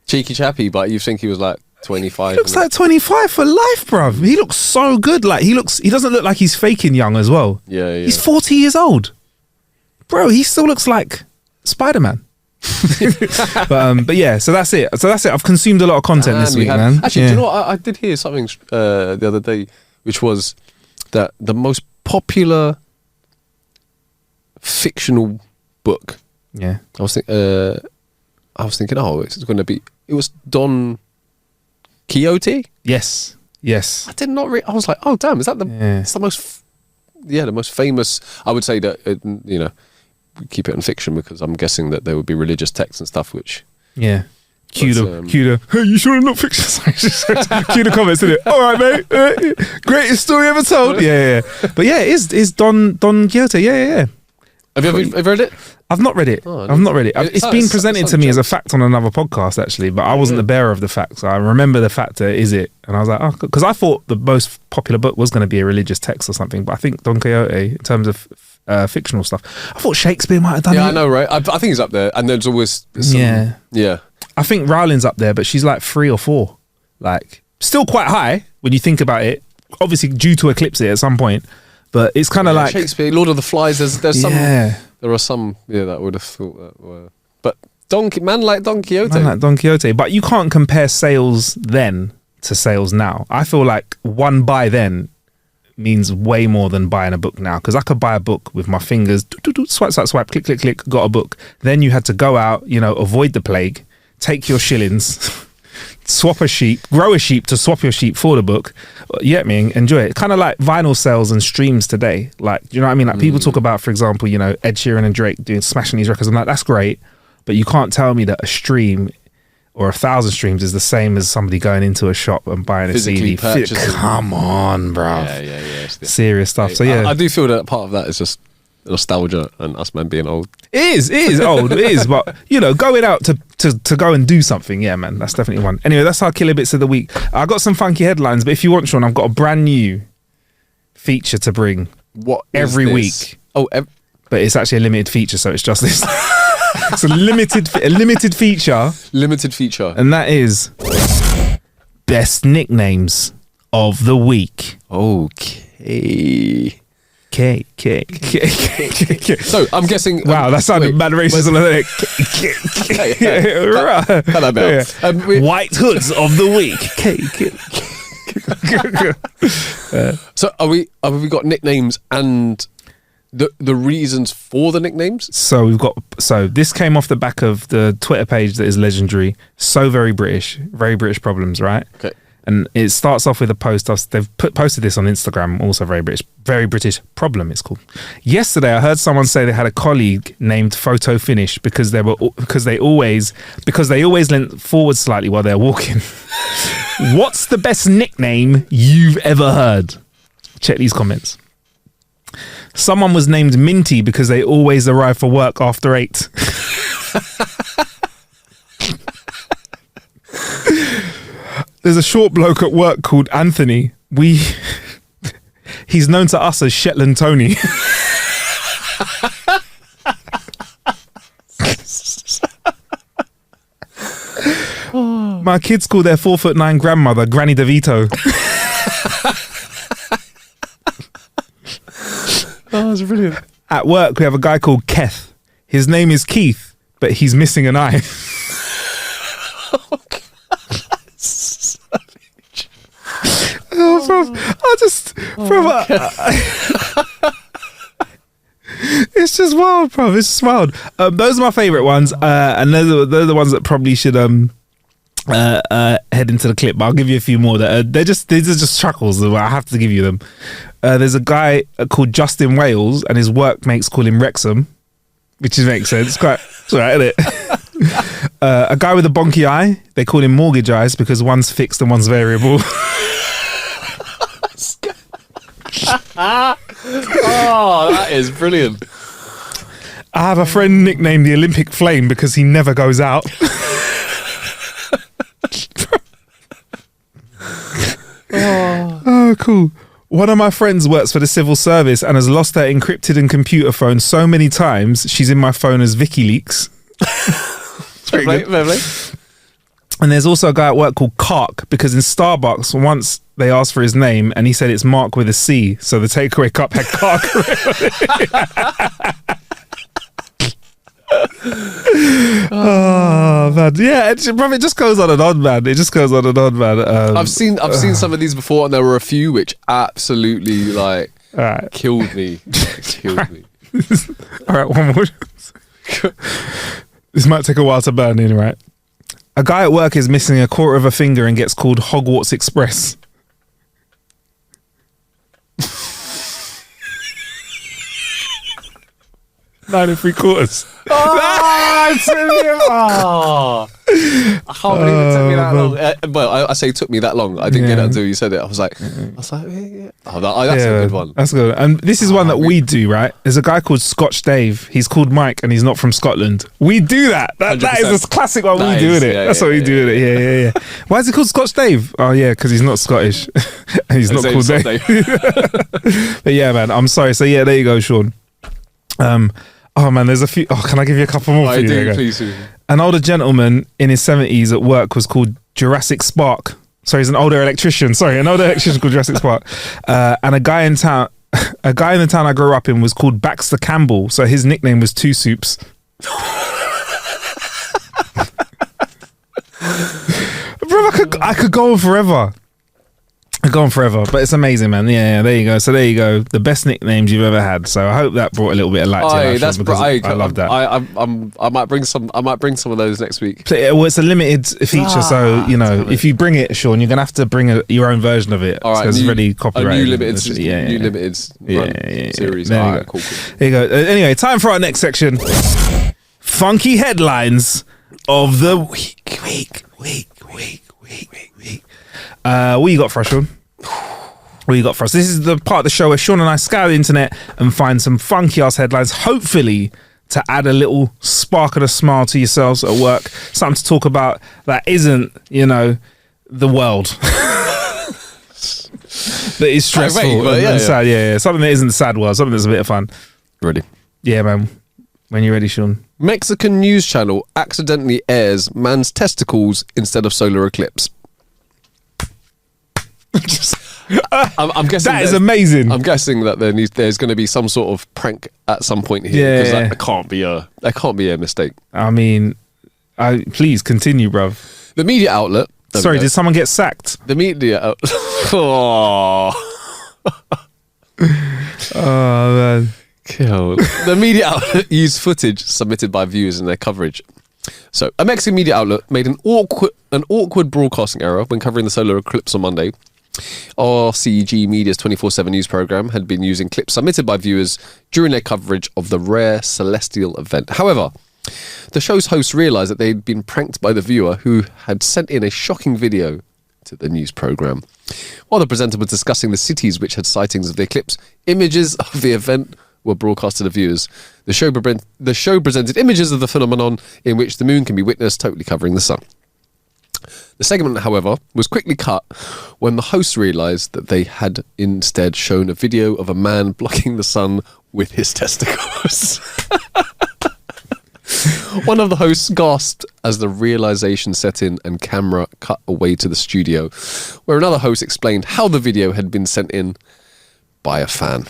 Cheeky chappy, but you think he was like 25. He looks like 25 for life, bruv. He looks so good. Like he doesn't look like he's faking young as well. Yeah. He's 40 years old. Bro, he still looks like Spider-Man. but yeah, so that's it. I've consumed a lot of content this week, man. Actually, do you know what? I did hear something the other day, which was that the most popular fictional book. Yeah. I was thinking, it's going to be. It was Don Quixote. Yes. I did not. I was like, oh damn, is that the? Yeah. It's the most. The most famous. I would say that we keep it in fiction because I'm guessing that there would be religious texts and stuff. Which. Yeah. Cue the. Hey, you sure not fiction? Cue the comments, isn't it? All right, mate. Greatest story ever told. Yeah. But yeah, it is Don Quixote. Yeah. Have you ever read it? I've not read it. I've not read it. It's been presented to me as a fact on another podcast, actually, but I wasn't the bearer of the fact. So I remember the fact that is it, and I was like, oh, because I thought the most popular book was going to be a religious text or something. But I think Don Quixote, in terms of fictional stuff, I thought Shakespeare might have done it. Yeah, I know, right? I think he's up there, and there's always yeah. I think Rowling's up there, but she's like 3 or 4, like still quite high when you think about it. Obviously, due to eclipse it at some point, but it's kind of like Shakespeare, Lord of the Flies. There's some. Yeah. There are some, that would have thought that were. But man like Don Quixote. But you can't compare sales then to sales now. I feel like one buy then means way more than buying a book now. Because I could buy a book with my fingers, swipe, click, click, click, got a book. Then you had to go out, avoid the plague, take your shillings, swap a sheep, grow a sheep to swap your sheep for the book. You get me? Enjoy it. Kind of like vinyl sales and streams today. Like, do you know what I mean? Like people talk about, for example, Ed Sheeran and Drake smashing these records. I'm like, that's great, but you can't tell me that a stream or 1,000 streams is the same as somebody going into a shop and buying a CD. Come on, bro. Yeah. Serious stuff. So yeah, I do feel that part of that is just nostalgia and us men being old. It is old. It is, but going out to go and do something, yeah, man, that's definitely one. Anyway, that's our killer bits of the week. I got some funky headlines, but if you want, Sean, I've got a brand new feature to bring. What every week? Oh, but it's actually a limited feature, so it's just this. It's a limited feature. Limited feature, and that is best nicknames of the week. Okay. K. So I'm guessing. Wow, that sounded mad racist. White hoods of the week. So have we got nicknames and the reasons for the nicknames? So this came off the back of the Twitter page that is legendary. So very British problems, right? Okay. And it starts off with a post. They've posted this on Instagram, also very British problem, it's called. Yesterday, I heard someone say they had a colleague named Photo Finish because they always leant forward slightly while they're walking. What's the best nickname you've ever heard? Check these comments. Someone was named Minty because they always arrive for work after 8. There's a short bloke at work called Anthony. He's known to us as Shetland Tony. My kids call their 4'9" grandmother Granny DeVito. Oh, that's brilliant. At work, we have a guy called Keth. His name is Keith, but he's missing an eye. It's just wild, bro. It's just wild. Those are my favourite ones, and they're the ones that probably should head into the clip. But I'll give you a few more that these are just chuckles. I have to give you them. There's a guy called Justin Wales, and his workmates call him Wrexham, which makes sense. It's right, isn't it? A guy with a bonky eye, they call him Mortgage Eyes because one's fixed and one's variable. Oh, that is brilliant. I have a friend nicknamed the Olympic Flame because he never goes out. Oh, cool. One of my friends works for the civil service and has lost her encrypted and computer phone so many times she's in my phone as WikiLeaks. Lovely. And there's also a guy at work called Kark because in Starbucks once they asked for his name and he said it's Mark with a C, so the takeaway cup had Kark. Oh man, yeah, it just goes on and on, man. It just goes on and on, man. I've seen some of these before, and there were a few which absolutely killed me. All right, one more. This might take a while to burn in, right? A guy at work is missing a quarter of a finger and gets called Hogwarts Express. 9 3/4. Oh, it took me I can't believe it took me that long. Well, I say it took me that long. I didn't get it until you said it. I was like, yeah. Oh, that's a good one. That's good. And this is one that we do, right? There's a guy called Scotch Dave. He's called Mike and he's not from Scotland. We do that. That is a classic one we do, isn't it? That's what we do, isn't it? Yeah. Why is he called Scotch Dave? Oh, yeah, because he's not Scottish. And he's not called Dave. But yeah, man, I'm sorry. So yeah, there you go, Sean. Oh man, there's a few. Oh, can I give you a couple more? Please. An older gentleman in his 70s at work was called Jurassic Spark. Sorry, he's an older electrician. An older electrician called Jurassic Spark. And a guy in the town I grew up in was called Baxter Campbell. So his nickname was Two Soups. Bro, I could go on forever. But it's amazing, man. Yeah, there you go. So there you go. The best nicknames you've ever had. So I hope that brought a little bit of light to your life, because I love that. I might bring some of those next week. Well, it's a limited feature, so if you bring it, Sean, you're gonna have to bring your own version of it. All right, it's really copyrighted. A new limited series. There you go. Cool. There you go. Anyway, time for our next section. Funky headlines of the week. What you got for us, Sean? What you got for us? This is the part of the show where Sean and I scour the internet and find some funky ass headlines, hopefully to add a little spark and a smile to yourselves at work. Something to talk about that isn't, the world. That is stressful and sad. Yeah. Something that isn't the sad world. Something that's a bit of fun. Ready? Yeah, man. When you're ready, Sean. Mexican news channel accidentally airs man's testicles instead of solar eclipse. I'm guessing that is amazing. I'm guessing that there's going to be some sort of prank at some point here, because that can't be a mistake. I mean, please continue, bruv. The media outlet. Sorry, did someone get sacked? The media outlet. Oh man. Cool. The media outlet used footage submitted by viewers in their coverage. So, a Mexican media outlet made an awkward broadcasting error when covering the solar eclipse on Monday. RCG Media's 24/7 news program had been using clips submitted by viewers during their coverage of the rare celestial event. However, the show's hosts realised that they'd been pranked by the viewer, who had sent in a shocking video to the news program. While the presenter was discussing the cities which had sightings of the eclipse, images of the event were broadcast to the viewers. The show presented images of the phenomenon in which the moon can be witnessed totally covering the sun. The segment, however, was quickly cut when the hosts realised that they had instead shown a video of a man blocking the sun with his testicles. One of the hosts gasped as the realisation set in and camera cut away to the studio, where another host explained how the video had been sent in by a fan.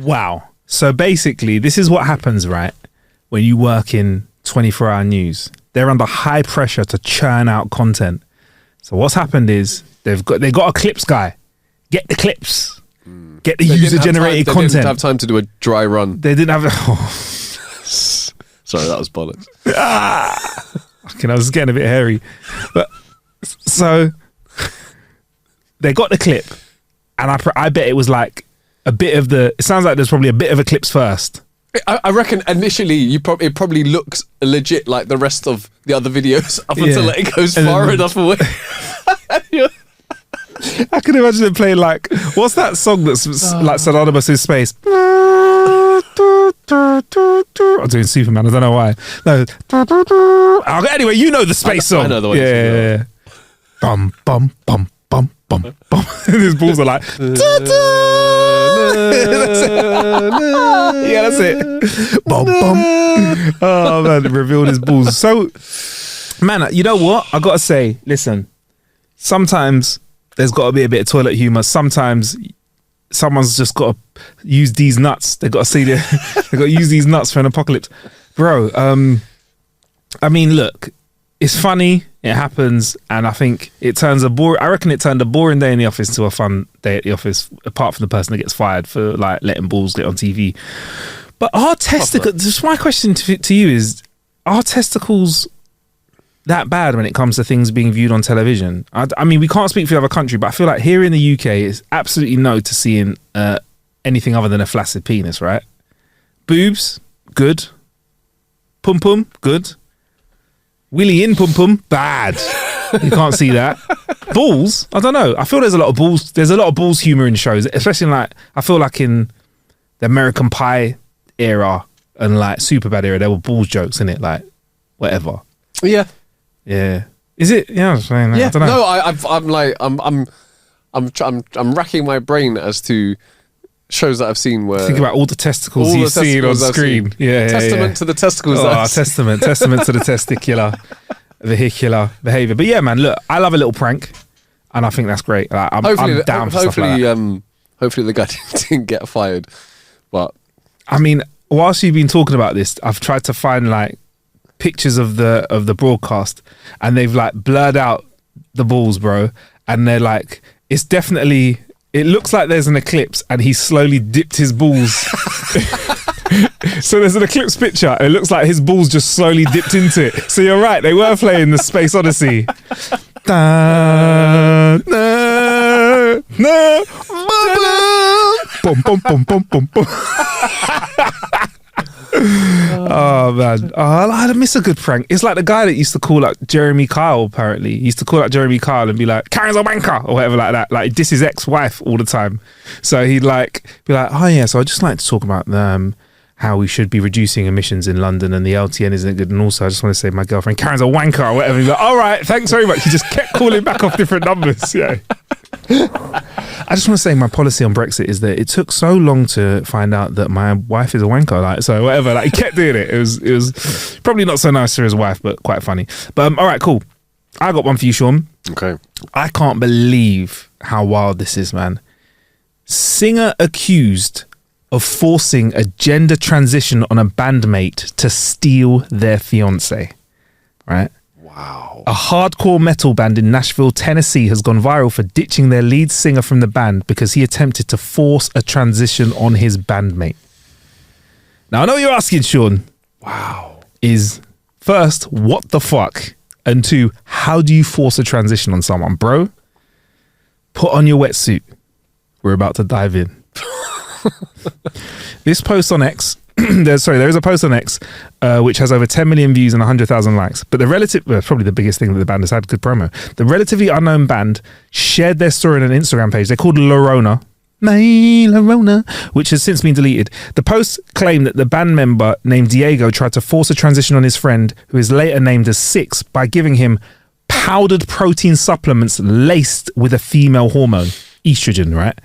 Wow. So basically, this is what happens, right? When you work in 24-hour news. They're under high pressure to churn out content. So what's happened is they got a clips guy. get the clips, get the They didn't user have generated time- They didn't content. have time to do a dry run. They didn't have. Sorry, that was bollocks. Fucking, I was getting a bit hairy, but so they got the clip, and I bet it was like a bit of the. It sounds like there's probably a bit of a clips first. I reckon initially it probably looks legit like the rest of the other videos up until Yeah. it goes And far then- enough away. I can imagine it playing like, what's that song that's like synonymous with space? I'm doing Superman. I don't know why. No. Oh, anyway, you know the space song. I know the one. Yeah. Bum bum bum bum bum bum. His balls are like. Yeah, that's it. Bum bum. Oh man, it revealed his balls. So, man, you know what? I gotta say, listen. Sometimes there's got to be a bit of toilet humor. Sometimes someone's just got to use these nuts. They got to see they got to use these nuts for an apocalypse, bro. I mean, look, it's funny. It happens, and I think it turns I reckon it turned a boring day in the office to a fun day at the office. Apart from the person that gets fired for like letting balls get on TV. But our testicles. Just my question to you is: are testicles that bad when it comes to things being viewed on television? I mean, we can't speak for the other country, but I feel like here in the UK, it's absolutely no to seeing anything other than a flaccid penis, right? Boobs, good. Pum pum, good. Willy in pum pum, bad. You can't see that. Balls, I don't know. I feel there's a lot of balls. There's a lot of balls humor in shows, especially in like, I feel like in the American Pie era and like Superbad era, there were balls jokes in it, like whatever. Yeah. Yeah. Is it? Yeah, I was saying that. Yeah. I don't know. I'm racking my brain as to shows that I've seen where Think about all the testicles all the you've seen on testicles I've screen. seen. Yeah, Testament to the testicles. that Oh, I've seen. testament to the testicular vehicular behavior. But yeah, man, look, I love a little prank, and I think that's great. Like, I'm down for stuff like that. Hopefully the guy didn't get fired. But I mean, whilst you've been talking about this, I've tried to find like pictures of the broadcast, and they've like blurred out the balls, bro, and they're like, it's definitely. It looks like there's an eclipse and he slowly dipped his balls. So there's an eclipse picture. And it looks like his balls just slowly dipped into it. So you're right. They were playing the Space Odyssey. Da, na, na, bum, bum, bum, bum, bum, bum. Oh man, I miss a good prank. It's like the guy that used to call like Jeremy Kyle. Apparently, he used to call out Jeremy Kyle and be like, "Karen's a wanker" or whatever like that. Like diss his ex-wife all the time. So he'd like be like, "Oh yeah, so I'd just like to talk about how we should be reducing emissions in London and the LTN isn't good. And also, I just want to say my girlfriend Karen's a wanker or whatever." He's like, "All right, thanks very much." He just kept calling back off different numbers. Yeah. I just want to say my policy on Brexit is that it took so long to find out that my wife is a wanker. Like, so whatever, like he kept doing it. It was probably not so nice for his wife, but quite funny. But all right, cool. I got one for you, Sean. okay. I can't believe how wild this is, man. Singer accused of forcing a gender transition on a bandmate to steal their fiance. Right? Wow. A hardcore metal band in Nashville, Tennessee has gone viral for ditching their lead singer from the band because he attempted to force a transition on his bandmate. Now, I know what you're asking, Sean. Wow. Is first, what the fuck? And two, how do you force a transition on someone? Bro, put on your wetsuit. We're about to dive in. This post on X, there is a post on X which has over 10 million views and 100,000 likes. But probably the biggest thing that the band has had, good promo. The relatively unknown band shared their story on an Instagram page. They're called Lorona. My Lorona, which has since been deleted. The post claimed that the band member named Diego tried to force a transition on his friend, who is later named as Six, by giving him powdered protein supplements laced with a female hormone, estrogen, right?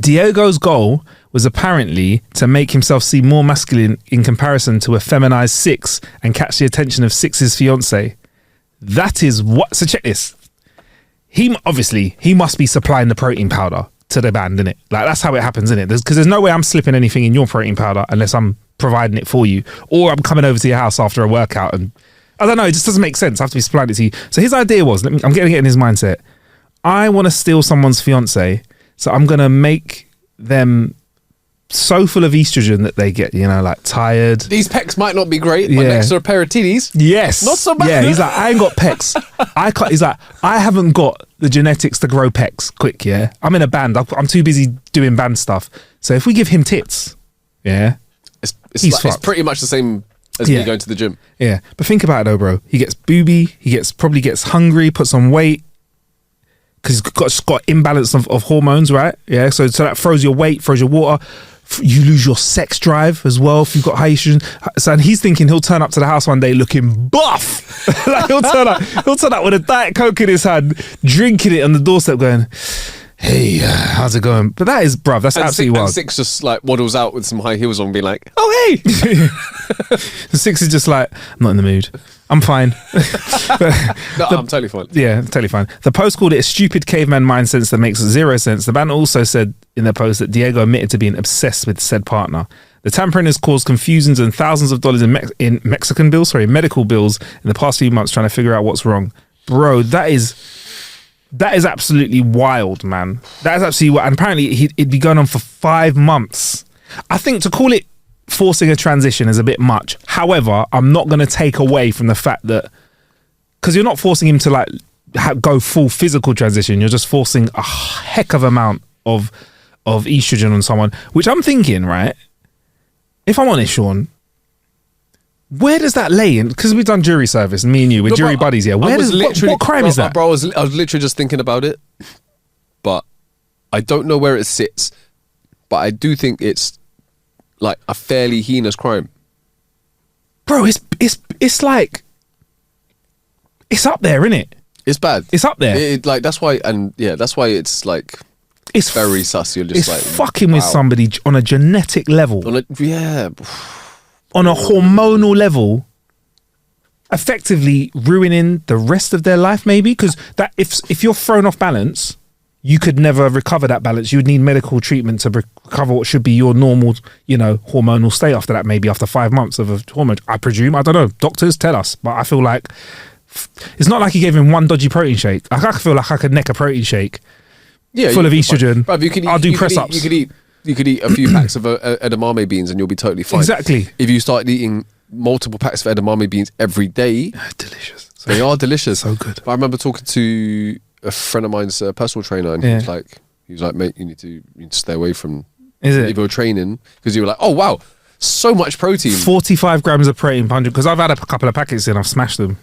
Diego's goal was apparently to make himself seem more masculine in comparison to a feminized Six and catch the attention of Six's fiance. That is what. So check this. He must be supplying the protein powder to the band, innit? Like that's how it happens, innit? Because there's no way I'm slipping anything in your protein powder unless I'm providing it for you, or I'm coming over to your house after a workout, and I don't know. It just doesn't make sense. I have to be supplying it to you. So his idea was, I'm getting it in his mindset. I want to steal someone's fiance So I'm going to make them so full of estrogen that they get, like tired. These pecs might not be great, but next to a pair of titties. Yes. Not so bad. Yeah, he's like, I ain't got pecs. He's like, I haven't got the genetics to grow pecs quick, yeah? I'm in a band. I'm too busy doing band stuff. So if we give him tits, yeah, it's pretty much the same as me going to the gym. Yeah. But think about it though, bro. He gets booby, probably gets hungry, puts on weight, because he's got imbalance of hormones, right? Yeah, so that throws your weight, throws your water. You lose your sex drive as well if you've got high estrogen. So, and he's thinking he'll turn up to the house one day looking buff. Like he'll turn up with a Diet Coke in his hand, drinking it on the doorstep, going, "Hey, how's it going?" But that is, bruv, that's absolutely wild. And Six just like waddles out with some high heels on, being like, "Oh hey." Six is just like, "I'm not in the mood. I'm fine." I'm totally fine. Yeah, totally fine. The post called it a stupid caveman mindset that makes zero sense. The band also said in their post that Diego admitted to being obsessed with said partner. The tampering has caused confusions and thousands of dollars in medical bills in the past few months trying to figure out what's wrong. Bro, that is absolutely wild, man. That is absolutely wild. And apparently it'd be going on for 5 months. I think to call it forcing a transition is a bit much. However, I'm not going to take away from the fact that, because you're not forcing him to like go full physical transition, you're just forcing a heck of amount of estrogen on someone, which I'm thinking, right, if I'm honest, Sean, where does that lay in? Because we've done jury service, me and you, we're jury buddies here. What crime is that? Bro, I was literally just thinking about it, but I don't know where it sits, but I do think it's like a fairly heinous crime. Bro, it's like, it's up there, isn't it? It's bad. It's up there. That's why it's like, it's very sus. You're just it's like fucking with somebody on a genetic level. On a hormonal level, effectively ruining the rest of their life, maybe, because that if you're thrown off balance, you could never recover that balance. You would need medical treatment to recover what should be your normal, hormonal state after that, maybe after 5 months of a hormone, I presume. I don't know. Doctors tell us, but I feel like it's not like you gave him one dodgy protein shake. I feel like I could neck a protein shake full of estrogen. Bruv, I'll do press ups. You could eat a few packs of edamame beans and you'll be totally fine. Exactly. If you start eating multiple packs of edamame beans every day, delicious. They are delicious. So good. But I remember talking to a friend of mine's personal trainer, and he was like, "Mate, you need to stay away from if you're training, because you were like, oh wow, so much protein, 45 grams of protein, 100." Because I've had a couple of packets and I've smashed them.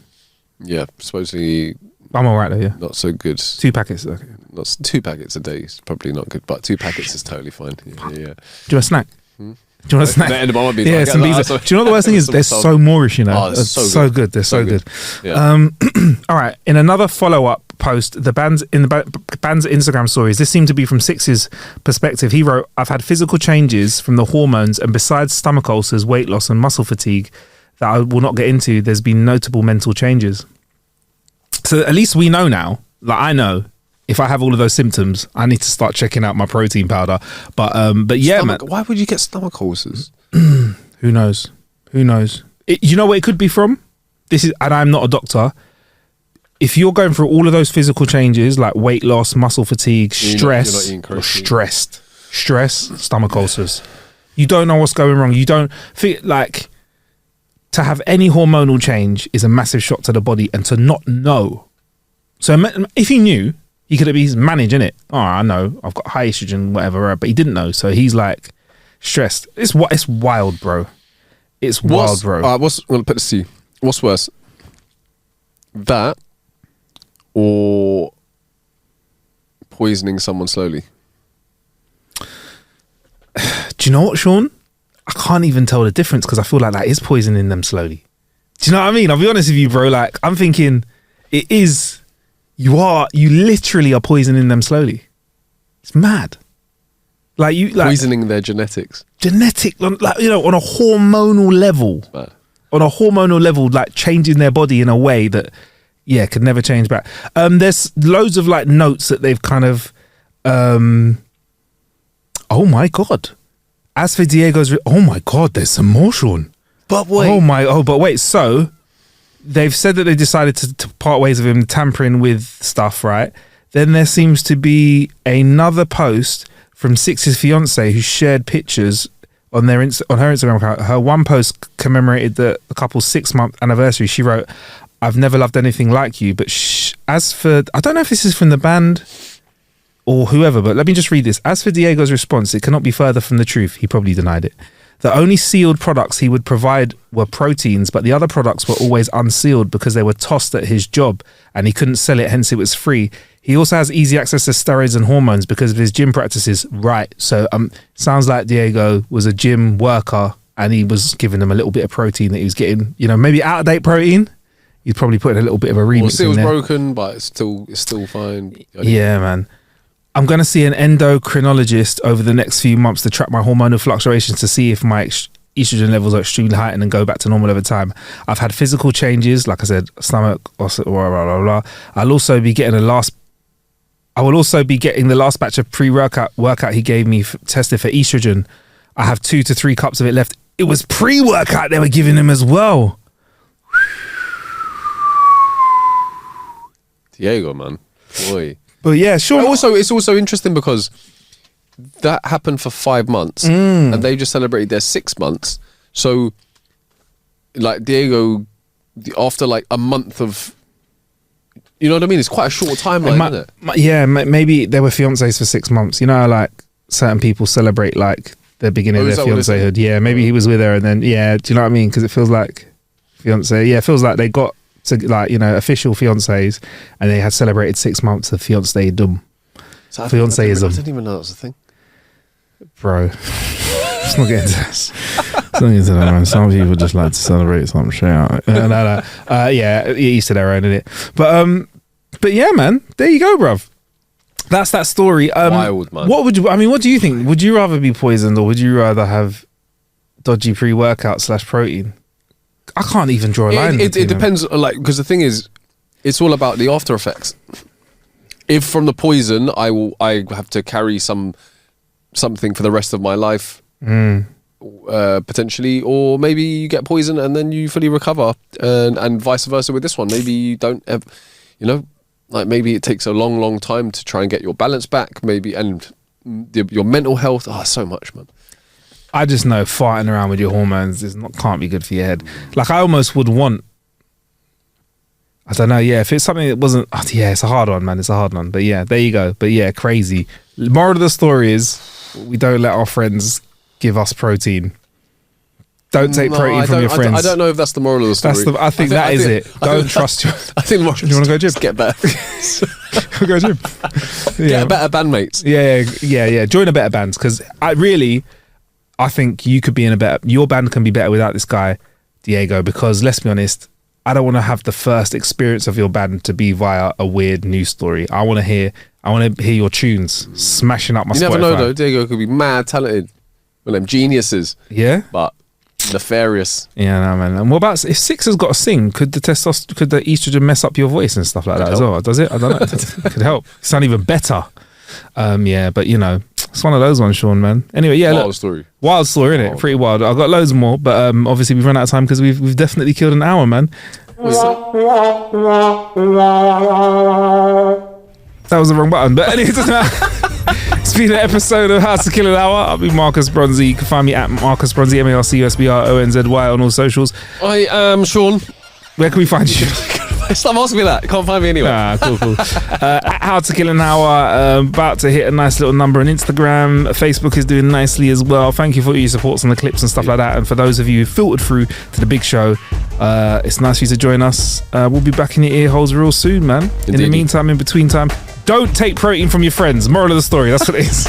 Yeah, supposedly. I'm all right though. Yeah, not so good. 2 packets. Okay. Not 2 packets a day is probably not good, but 2 packets is totally fine. Yeah. Do you want a snack? Do you want a snack? Yeah, some beans. Do you know what the worst thing is? They're so Moorish, Oh, it's so good. They're so good. Yeah. All right. In another follow-up post, the band's Instagram stories, this seemed to be from Six's perspective. He wrote, "I've had physical changes from the hormones, and besides stomach ulcers, weight loss, and muscle fatigue that I will not get into, there's been notable mental changes." So at least we know now. Like, I know if I have all of those symptoms, I need to start checking out my protein powder. But yeah, man. Why would you get stomach ulcers? Who knows? You know what it could be from? And I'm not a doctor. If you're going through all of those physical changes, like weight loss, muscle fatigue, stress, you're stressed. Stress, stomach ulcers. You don't know what's going wrong. You don't feel like, to have any hormonal change is a massive shock to the body, and to not know. So if he knew, he could have been managed, innit? Oh, I know, I've got high estrogen, whatever, but he didn't know. So he's like stressed. It's wild, bro. It's wild, bro. I'm going to put this to you. What's worse? That or poisoning someone slowly? Do you know what, Sean? I can't even tell the difference, because I feel like that is poisoning them slowly. Do you know what I mean? I'll be honest with you, bro. Like, I'm thinking it is, you literally are poisoning them slowly. It's mad. Like, poisoning their genetics. On a hormonal level. Mad. On a hormonal level, like changing their body in a way that, could never change back. There's loads of like notes that they've kind of, oh my God. As for Diego's, oh my God, there's some more, Sean. But wait. But wait. So they've said that they decided to part ways with him tampering with stuff, right? Then there seems to be another post from Six's fiance who shared pictures on her Instagram account. Her one post commemorated the couple's 6-month anniversary. She wrote, "I've never loved anything like you, but as for," I don't know if this is from the band or whoever, but let me just read this. "As for Diego's response, it cannot be further from the truth." He probably denied it. "The only sealed products he would provide were proteins, but the other products were always unsealed because they were tossed at his job and he couldn't sell it, hence it was free. He also has easy access to steroids and hormones because of his gym practices." Right. So sounds like Diego was a gym worker and he was giving them a little bit of protein that he was getting, maybe out of date protein. He's probably putting a little bit of a remix in there. Seal's broken, but it's still fine. Yeah, man. "I'm going to see an endocrinologist over the next few months to track my hormonal fluctuations to see if my estrogen levels are extremely heightened and go back to normal over time. I've had physical changes, like I said, stomach, blah, blah, blah, blah. I will also be getting the last batch of pre-workout he gave me tested for estrogen. I have 2 to 3 cups of it left." It was pre-workout they were giving him as well. Diego, man. Boy. But yeah, sure. Also, it's also interesting because that happened for 5 months and they just celebrated their 6 months. So, like, Diego, after like a month of, you know what I mean? It's quite a short timeline, isn't it? Yeah, maybe they were fiancés for 6 months. Like certain people celebrate like the beginning of their fiancéhood. Yeah, maybe he was with her and then, yeah, do you know what I mean? Because it feels like fiancé. Yeah, it feels like they got to like, official fiancés and they had celebrated 6 months of fiancédom. Fiancéism. I didn't even know that was a thing. Bro, let's not get into this. Man. Some people just like to celebrate some shit. No. Yeah, each to their own, innit? But yeah, man, there you go, bruv. That's that story. Wild, man. What do you think? Would you rather be poisoned or would you rather have dodgy pre-workout / protein? I can't even draw a line. It depends, like, because the thing is, it's all about the after effects. If from the poison, I have to carry something for the rest of my life, potentially, or maybe you get poisoned and then you fully recover, and vice versa with this one. Maybe you don't have, like maybe it takes a long time to try and get your balance back, maybe, and your mental health. So much, man. I just know fighting around with your hormones can't be good for your head. Like, I almost would want, I don't know, yeah, if it's something that wasn't, it's a hard one, man. It's a hard one. But yeah, there you go. But yeah, crazy. Moral of the story is, we don't let our friends give us protein. Don't take protein from your friends. I don't know if that's the moral of the story. I think that is it. Don't trust your... I think the moral. Do you want to go gym? Get better. Go gym. Get better bandmates. Yeah. Join a better band, because I think you could be your band can be better without this guy, Diego, because let's be honest, I don't want to have the first experience of your band to be via a weird news story. I want to hear your tunes smashing up my Spotify. You never know though, Diego could be mad talented. One of them geniuses. Yeah? But nefarious. Yeah, no, man. And what about if Six has got to sing? Could the estrogen mess up your voice and stuff like that as well? Does it? I don't know. It could help. Sound even better. Yeah, but it's one of those ones, Sean, man. Anyway, yeah, wild story, innit? Pretty wild. I've got loads more, but obviously we've run out of time because we've definitely killed an hour, man. That was the wrong button, but anyway, it doesn't matter. It's been an episode of How to Kill an Hour. I'll be Marcus Bronzy. You can find me at Marcus Bronzy, MarcusBronzy on all socials. I am Sean. Where can we find you? Stop asking me that. You can't find me anywhere. Cool. At How to Kill an Hour, about to hit a nice little number on Instagram. Facebook is doing nicely as well. Thank you for your supports on the clips and stuff like that. And for those of you who filtered through to the big show, it's nice for you to join us. We'll be back in your ear holes real soon, man. Indeed. In the meantime, in between time, don't take protein from your friends. Moral of the story, that's what it is.